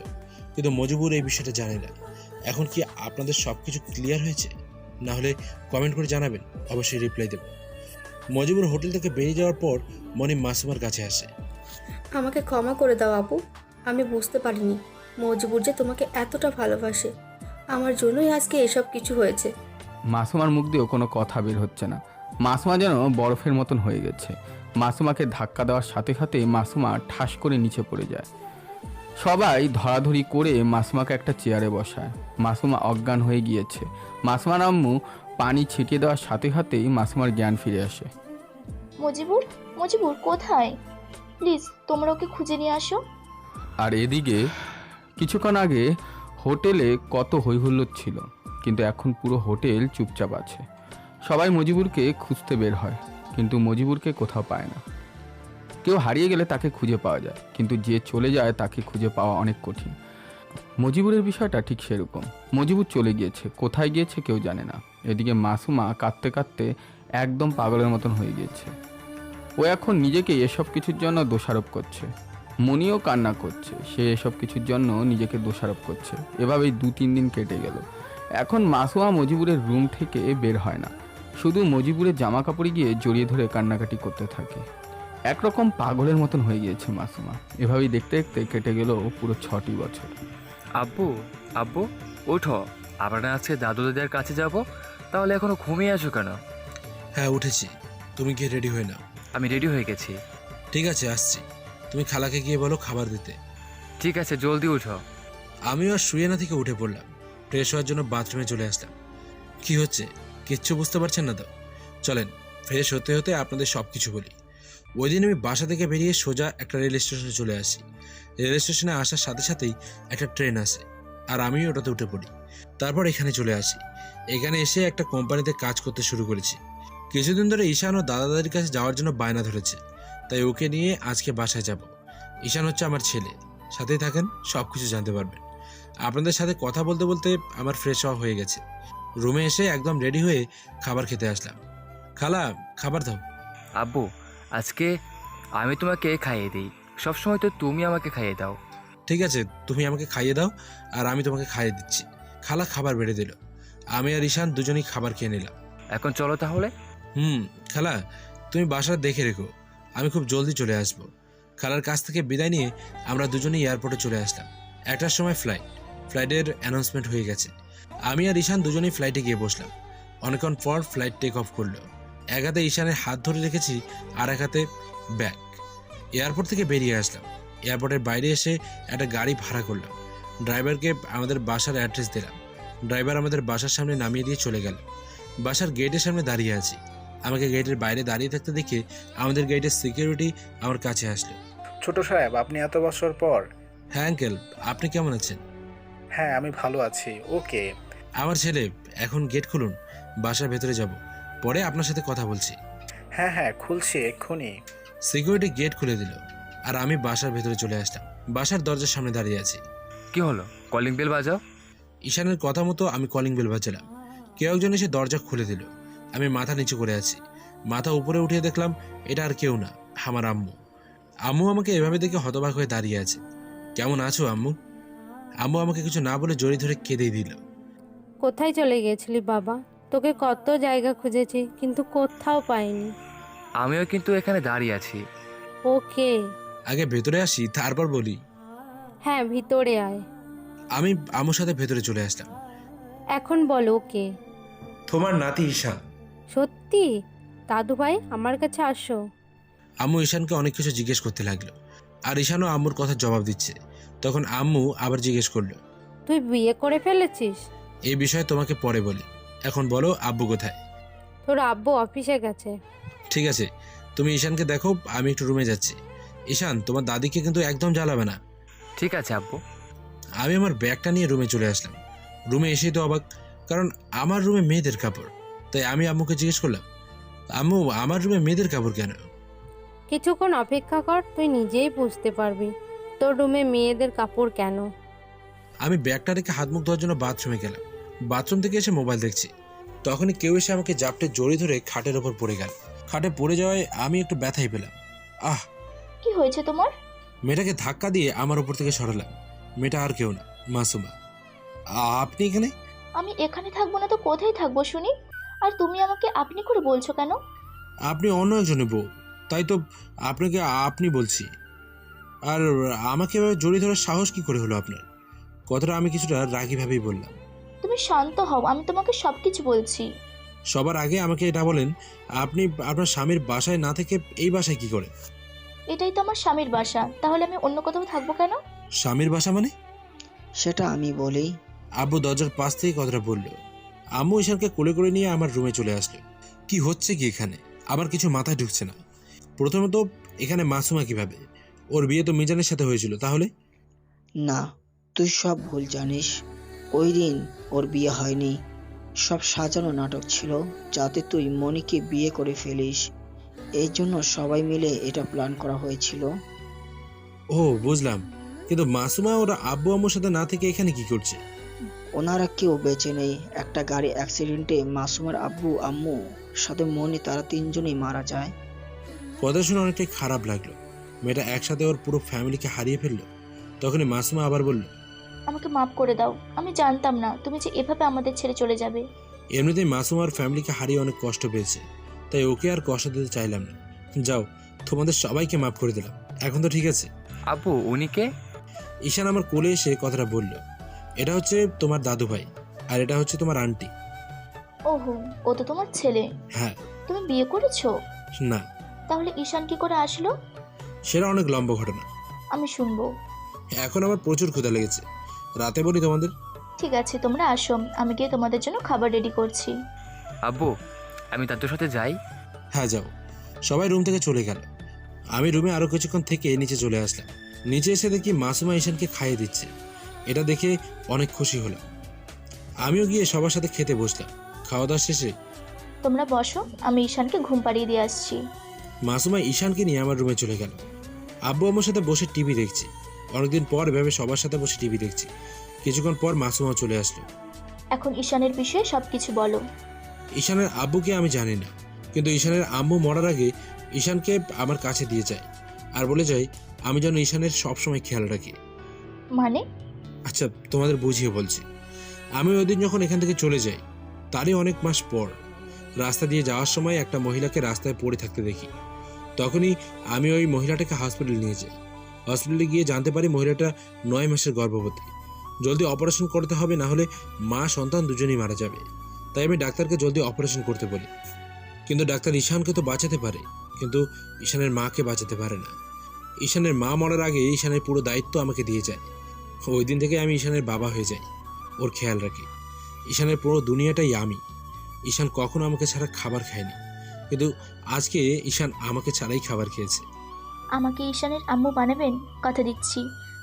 কিন্তু মজিবুর এই বিষয়টা জানে না। এখন কি আপনাদের সব কিছু ক্লিয়ার হয়েছে? না হলে কমেন্ট করে জানাবেন, অবশ্যই রিপ্লাই দেব। মজিবুর হোটেল থেকে বেরিয়ে যাওয়ার পর মনি মাসুমার কাছে আসে। আমাকে ক্ষমা করে দাও আপু, আমি বুঝতে পারিনি মজিবুর যে তোমাকে এতটা ভালোবাসে। আমার জন্যই আজকে এসব কিছু হয়েছে। মাসুমার মুখ দিয়েও কোনো কথা বের হচ্ছে না। মাসুমা যেন বরফের মতন হয়ে গেছে। মাসুমাকে ধাক্কা দেওয়ার সাথে সাথে মাসুমা ঠাস করে নিচে পড়ে যায়। সবাই ধরাধরি করে মাসুমাকে একটা চেয়ারে বসায়। মাসুমা অজ্ঞান হয়ে গিয়েছে। মাসুমার আম্মু পানি ছিটিয়ে দেওয়ার সাথে সাথেই মাসুমার জ্ঞান ফিরে আসে। মজিবুর, মজিবুর কোথায়? প্লিজ তোমরা ওকে খুঁজে নিয়ে আসো। আর এদিকে কিছুক্ষণ আগে হোটেলে কত হইহুল্লোড় ছিল, কিন্তু এখন পুরো হোটেল চুপচাপ আছে। সবাই মজিবুরকে খুঁজতে বের হয়, কিন্তু মজিবুরকে কোথাও পায় না। কেউ হারিয়ে গেলে তাকে খুঁজে পাওয়া যায়, কিন্তু যে চলে যায় তাকে খুঁজে পাওয়া অনেক কঠিন। মজিবুরের বিষয়টা ঠিক সেরকম। মজিবুর চলে গিয়েছে, কোথায় গিয়েছে কেউ জানে না। এদিকে মাসুমা কাঁদতে কাঁদতে একদম পাগলের মতন হয়ে গিয়েছে। ও এখন নিজেকে এসব কিছুর জন্য দোষারোপ করছে। মনিও কান্না করছে, সে এসব কিছুর জন্য নিজেকে দোষারোপ করছে। এভাবেই 2-3 দিন কেটে গেল। এখন মাসুমা মজিবুরের রুম থেকে বের হয় না, শুধু মজিবুরের জামা কাপড়ে গিয়ে জড়িয়ে ধরে কান্নাকাটি করতে থাকে। একরকম পাগলের মতন হয়ে গিয়েছে মাসুমা। এভাবেই দেখতে দেখতে কেটে গেল পুরো 6টি বছর। আব্বু, আব্বু ওঠো, আমরা আজকে দাদু দাদার কাছে যাব। তাহলে এখনো ঘুমিয়ে আছো কেন? হ্যাঁ উঠেছি, তুমি গিয়ে রেডি হয়ে নাও। আমি রেডি হয়ে গেছি। ঠিক আছে আসছি। তুমি খালাকে গিয়ে বলো খাবার দিতে। ঠিক আছে, জলদি উঠো। আমিও আর শুয়ে না থেকে উঠে পড়লাম। ফ্রেশ হওয়ার জন্য বাথরুমে চলে আসলাম। কি হচ্ছে কিচ্ছু বুঝতে পারছেন না তো? চলেন ফ্রেশ হতে হতে আপনাদের সব কিছু বলি। ওই দিন আমি বাসা থেকে বেরিয়ে সোজা একটা রেল স্টেশনে চলে আসি। রেল স্টেশনে আসার সাথে সাথেই একটা ট্রেন আসে আর আমিও ওটাতে উঠে পড়ি। তারপর এখানে চলে আসি। এখানে এসে একটা কোম্পানিতে কাজ করতে শুরু করেছি। কিছুদিন ধরে ঈশান ও দাদা দাদির কাছে যাওয়ার জন্য বায়না ধরেছে, তাই ওকে নিয়ে আজকে বাসায় যাব। ঈশান হচ্ছে আমার ছেলে, সাথেই থাকেন, সব কিছু জানতে পারবেন। আপনাদের সাথে কথা বলতে বলতে আমার ফ্রেশ হওয়া হয়ে গেছে। রুমে এসে একদম রেডি হয়ে খাবার খেতে আসলাম। খালা খাবার দাও। আব্বু, আজকে আমি তোমাকে খাইয়ে দিই। সবসময় তো তুমি আমাকে খাইয়ে দাও। ঠিক আছে, তুমি আমাকে খাইয়ে দাও আর আমি তোমাকে খাইয়ে দিচ্ছি। খালা খাবার বেড়ে দিল। আমি আর ঈশান দুজনেই খাবার খেয়ে নিলাম। এখন চলো তাহলে। খালা তুমি বাসা দেখে রেখো, আমি খুব জলদি চলে আসবো। খালার কাছ থেকে বিদায় নিয়ে আমরা দুজনেই এয়ারপোর্টে চলে আসলাম। 1টার সময় ফ্লাইটের অ্যানাউন্সমেন্ট হয়ে গেছে। আমি আর ঈশান দুজনেই ফ্লাইটে গিয়ে বসলাম। অনেকক্ষণ পর ফ্লাইট টেক অফ করলো। এক হাতে ঈশানের হাত ধরে রেখেছি আর এক হাতে ব্যাগ। এয়ারপোর্ট থেকে বেরিয়ে আসলাম। এয়ারপোর্টের বাইরে এসে একটা গাড়ি ভাড়া করলাম। ড্রাইভারকে আমাদের বাসার অ্যাড্রেস দিলাম। ড্রাইভার আমাদের বাসার সামনে নামিয়ে দিয়ে চলে গেল। বাসার গেটের সামনে দাঁড়িয়ে আছি। আমাকে গেটের বাইরে দাঁড়িয়ে থাকতে দেখে আমাদের গেটের সিকিউরিটি আমার কাছে আসলো। ছোট সাহেব, আপনি এত বছর পর হ্যাঁ আঙ্কেল, আপনি কেমন আছেন? হ্যাঁ, আমি ভালো আছি। ওকে। আমার ছেলে, এখন গেট খুলুন, বাসার ভেতরে যাব, পরে আপনার সাথে কথা বলছি। হ্যাঁ হ্যাঁ, খুলছি এক্ষুনি। সিকিউরিটি গেট খুলে দিল আর আমি বাসার ভেতরে চলে আসলাম। বাসার দরজার সামনে দাঁড়িয়ে আছি। কি হলো, কলিং বেল বাজাও। ঈশানের কথা মতো আমি কলিং বেল বাজালাম। কেউ একজন এসে দরজা খুলে দিল। আমি মাথা নিচু করে আছি। মাথা উপরে উঠিয়ে দেখলাম এটা আর কেউ না, আমার আম্মু। আম্মু আমাকে এভাবে দেখে হতবাক হয়ে দাঁড়িয়ে আছে। কেমন আছো আম্মু? আম্মু আমাকে কিছু না বলে জড়িয়ে ধরে কেঁদেই দিল। কোথায় চলে গেছিলি বাবা? তোকে কত জায়গা খুঁজেছি কিন্তু কোথাও পাইনি। আমিও কিন্তু এখানে দাঁড়িয়ে আছি। ওকে। আগে ভেতরে আসি, তারপর বলি। হ্যাঁ, ভিতরে আয়। আমি আম্মুর সাথে ভেতরে চলে আসলাম। এখন বল ওকে। তোমার নাতি ঈশান। সত্যি? দাদু ভাই, আমার কাছে আসো। আম্মু ঈশানকে অনেক কিছু জিজ্ঞেস করতে লাগলো, আর ঈশানও আম্মুর কথা জবাব দিচ্ছে। তখন আম্মু আবার জিজ্ঞেস করলো, তুই বিয়ে করে ফেলেছিস? এই বিষয়ে তোমাকে পরে বলি, এখন বলো আব্বু কোথায়? তোর আব্বু অফিসে গেছে। ঠিক আছে, তুমি ঈশানকে দেখো, আমি একটু রুমে যাচ্ছি। ঈশান, তোমার দাদিকে কিন্তু একদম জ্বালাবে না। ঠিক আছে আব্বু। আমি আমার ব্যাগটা নিয়ে রুমে চলে আসলাম। রুমে এসেই তো অবাক, কারণ আমার রুমে মেয়েদের কাপড়। তাই আমি আম্মুকে জিজ্ঞেস করলাম, আম্মু আমার রুমে মেয়েদের কাপড় কেন? কিছুক্ষণ অপেক্ষা কর, তুই নিজেই বুঝতে পারবি তোর রুমে মেয়েদের কাপড় কেন। আমি ব্যাগটা রেখে হাত মুখ ধোয়ার জন্য বাথরুমে গেলাম। বাথরুম থেকে এসে মোবাইল দেখছি। তখনই কেউ এসে আমাকে জাপটে জড়িয়ে ধরে খাটের ওপর পড়ে গেল। খাটে পড়ে যাওয়ায় আমি একটু ব্যথাই পেলাম। আহ! কি হয়েছে তোমার? মেয়েটাকে ধাক্কা দিয়ে আমার উপর থেকে সরালাম। মেয়েটা আর কেউ না, মাসুমা। আপনি এখানে? আমি এখানে থাকবো না তো কোথায় থাকবো শুনি? আর তুমি আমাকে আপনি করে বলছো কেন? আপনি অন্য একজনের বউ, তাই তো আপনাকে আপনি বলছি। আর আমাকে এভাবে জড়িয়ে ধরার সাহস কি করে হলো আপনার? কথাটা আমি কিছুটা রাগীভাবেই বললাম। তুমি শান্ত হও, আমি তোমাকে সবকিছু বলছি। সবার আগে আমাকে এটা বলেন, আপনি আপনার স্বামীর বাসায় না থেকে এই বাসায় কি করে? এটাই তো আমার স্বামীর বাসা, তাহলে আমি অন্য কোথাও থাকবো কেন? স্বামীর বাসা মানে? সেটা আমি বলি। আব্বু দরজার পাশ থেকে কথাটা বলল। আম্মু ঈশানকে কোলে করে নিয়ে আমার রুমে চলে আসলো। কি হচ্ছে কি এখানে? আমার কিছু মাথায় ঢুকছে না। প্রথমত, এখানে মাসুমা কিভাবে? ওর বিয়ে তো মিজানের সাথে হয়েছিল, তাহলে? না, তুই সব ভুল জানিস। ওই দিন ওর বিয়ে হয়নি। সব সাজানো নাটক ছিল যাতে তুই মনিকে বিয়ে করে ফেলিস। এই জন্য সবাই মিলে এটা প্ল্যান করা হয়েছিল। ও বুঝলাম, কিন্তু মাসুমা ওরা আব্বু আম্মুর সাথে না থেকে এখানে কি করছে? ওনারা কেউ বেঁচে নেই। একটা গাড়ি অ্যাক্সিডেন্টে মাসুমের আব্বু আম্মু সাথে মনি, তারা তিনজনই মারা যায়। কথা শুনে অনেকটাই খারাপ লাগলো। মেয়েটা একসাথে ওর পুরো ফ্যামিলিকে হারিয়ে ফেললো। তখনই মাসুমা আবার বলল, আমাকে মাফ করে দাও, আমি জানতাম না তুমি যে এভাবে আমাদের ছেড়ে চলে যাবে। এমনিতেই মাসুমা আর ফ্যামিলিকে হারিয়ে অনেক কষ্ট পেয়েছে, তাই ওকে আর কষ্ট দিতে চাইলাম না। যাও, তোমাদের সবাইকে মাফ করে দিলাম, এখন তো ঠিক আছে। আব্বু, উনি কে? ঈশান আমার কোলে এসে কথাটা বলল, এটা হচ্ছে তোমার দাদু ভাই, আর এটা হচ্ছে তোমার আন্টি। ওহো, ও তো তোমার ছেলে। হ্যাঁ। তুমি বিয়ে করেছো? না। তাহলে ঈশান কি করে আসলো? সেটা অনেক লম্বা ঘটনা, আমি শুনবো। এখন আমার প্রচুর ক্ষুধা লেগেছে, রাতে বলি তোমাদের। ঠিক আছে, তোমরা আসো, আমি গিয়ে তোমাদের জন্য খাবার রেডি করছি। আব্বু, আমি দাদুর সাথে যাই? হ্যাঁ যাও। সবাই রুম থেকে চলে গেল। আমি রুমে আরো কিছুক্ষণ থেকে নিচে চলে আসলাম। নিচে এসে দেখি মাসুমা ঈশানকে খাইয়ে দিচ্ছে। এটা দেখে অনেক খুশি হলাম। আমিও গিয়ে সবার সাথে খেতে বসলাম। খাওয়া দাওয়া শেষে তোমরা বসো, আমি ঈশানকে ঘুম পাড়িয়ে দিয়ে আসছি। মাসুমা ঈশানকে নিয়ে আমার রুমে চলে গেল। আব্বু আমার সাথে বসে টিভি দেখছি। অনেকদিন পর এভাবে সবার সাথে বসে টিভি দেখছি। কিছুক্ষণ পর মাসুমা চলে আসলো। এখন ঈশানের বিষয়ে সবকিছু বলো। ঈশানের আব্বুকে আমি জানি না, কিন্তু ঈশানের আম্মু মরার আগে ঈশানকে আমার কাছে দিয়ে যায় আর বলে যায় আমি যেন ঈশানের সবসময় খেয়াল রাখি। মানে? আচ্ছা, তোমাদের বুঝিয়ে বলছি। আমি ওই দিন যখন এখান থেকে চলে যাই, তারই অনেক মাস পর রাস্তা দিয়ে যাওয়ার সময় একটা মহিলাকে রাস্তায় পড়ে থাকতে দেখি। তখনই আমি ওই মহিলাটাকে হসপিটাল নিয়ে যাই। হসপিটালে গিয়ে জানতে পারি মহিলাটা 9 মাসের গর্ভবতী। জলদি অপারেশন করতে হবে, না হলে মা সন্তান দুজনেই মারা যাবে। তাই আমি ডাক্তারকে জলদি অপারেশন করতে বলি। কিন্তু ডাক্তার ঈশানকে তো বাঁচাতে পারে, কিন্তু ঈশানের মাকে বাঁচাতে পারে না। ঈশানের মা মরার আগে ঈশানের পুরো দায়িত্ব আমাকে দিয়ে যায়। ওই দিন থেকে আমি ঈশানের বাবা হয়ে যাই, ওর খেয়াল রাখি। ঈশানের পুরো দুনিয়াটাই আমি। ঈশান কখনো আমাকে ছাড়া খাবার খায়নি, কিন্তু আজকে ঈশান আমাকে ছাড়াই খাবার খেয়েছে। আমাকে ঈশানের আম্মু বানাবেন? কথা দিচ্ছি।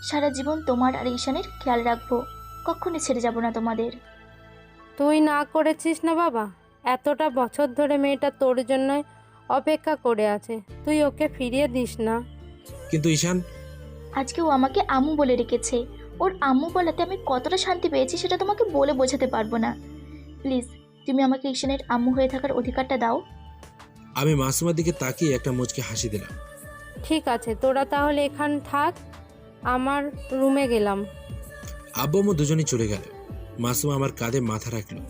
সারা জীবন তোমার আর ঈশানের খেয়াল রাখবো, কখনই ছেড়ে যাব না তোমাদের। তুই না করেছিস না বাবা? এতটা বছর ধরে মেয়েটা তোর জন্য অপেক্ষা করে আছে, তুই ওকে ফিরিয়ে দিস না? কিন্তু ঈশান, আজকে ও আমাকে আম্মু বলে রেখেছে। ওর আম্মু বলাতে আমি কতটা শান্তি পেয়েছি সেটা তোমাকে বলে বোঝাতে পারবো না। প্লিজ তুমি আমাকে ঈশানের আম্মু হয়ে থাকার অধিকারটা দাও। আমি মাসুমার দিকে তাকিয়ে একটা মুচকে হাসি দিলাম। ঠিক আছে, তোরা তাহলে এখান থাক, আমার রুমে গেলাম। আব্বু আম্মু দুজনেই চলে গেল। মাসুমা আমার কাঁধে মাথা রাখলো।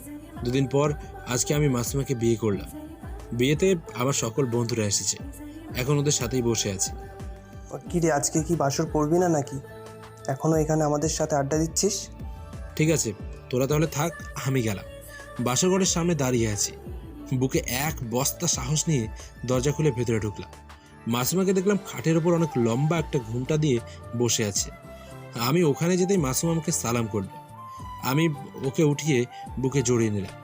দুদিন পর আজকে আমি মাসুমাকে বিয়ে করলাম। বিয়েতে আমার সকল বন্ধুরা এসেছে, এখন ওদের সাথেই বসে আছে। কি রে, আজকে কি বাসর পড়বি না নাকি? এখনো এখানে আমাদের সাথে আড্ডা দিচ্ছিস? ঠিক আছে, তোরা তাহলে থাক, আমি গেলাম। বাসর ঘরের সামনে দাঁড়িয়ে আছি, বুকে এক বস্তা সাহস নিয়ে দরজা খুলে ভেতরে ঢুকলাম। মাসুমাকে দেখলাম খাটের ওপর অনেক লম্বা একটা ঘুমটা দিয়ে বসে আছে। আমি ওখানে যেতেই মাসুমা আমাকে সালাম করলো। আমি ওকে উঠিয়ে বুকে জড়িয়ে নিলাম।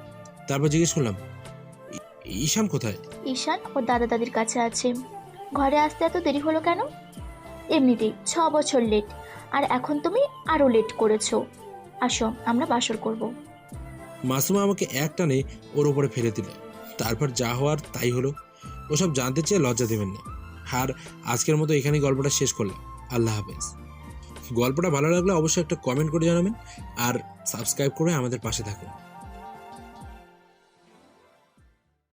তারপর জিজ্ঞেস করলাম, ঈশান কোথায়? ঈশান ওর দাদা দাদির কাছে আছে। ঘরে আসতে এত দেরি হলো কেন? এমনিতেই 6 বছর লেট, আর এখন তুমি আরও লেট করেছো। আসো আমরা বাসর করব। মাসুমা আমাকে এক টানে ওর উপরে ফেলে দিল। তারপর যা হওয়ার তাই হলো। ওসব জানতে চেয়ে লজ্জা দেবেন না। আর আজকের মতো এখানেই গল্পটা শেষ করলাম। আল্লাহ হাফেজ। গল্পটা ভালো লাগলে অবশ্যই একটা কমেন্ট করে জানাবেন আর সাবস্ক্রাইব করে আমাদের পাশে থাকুন।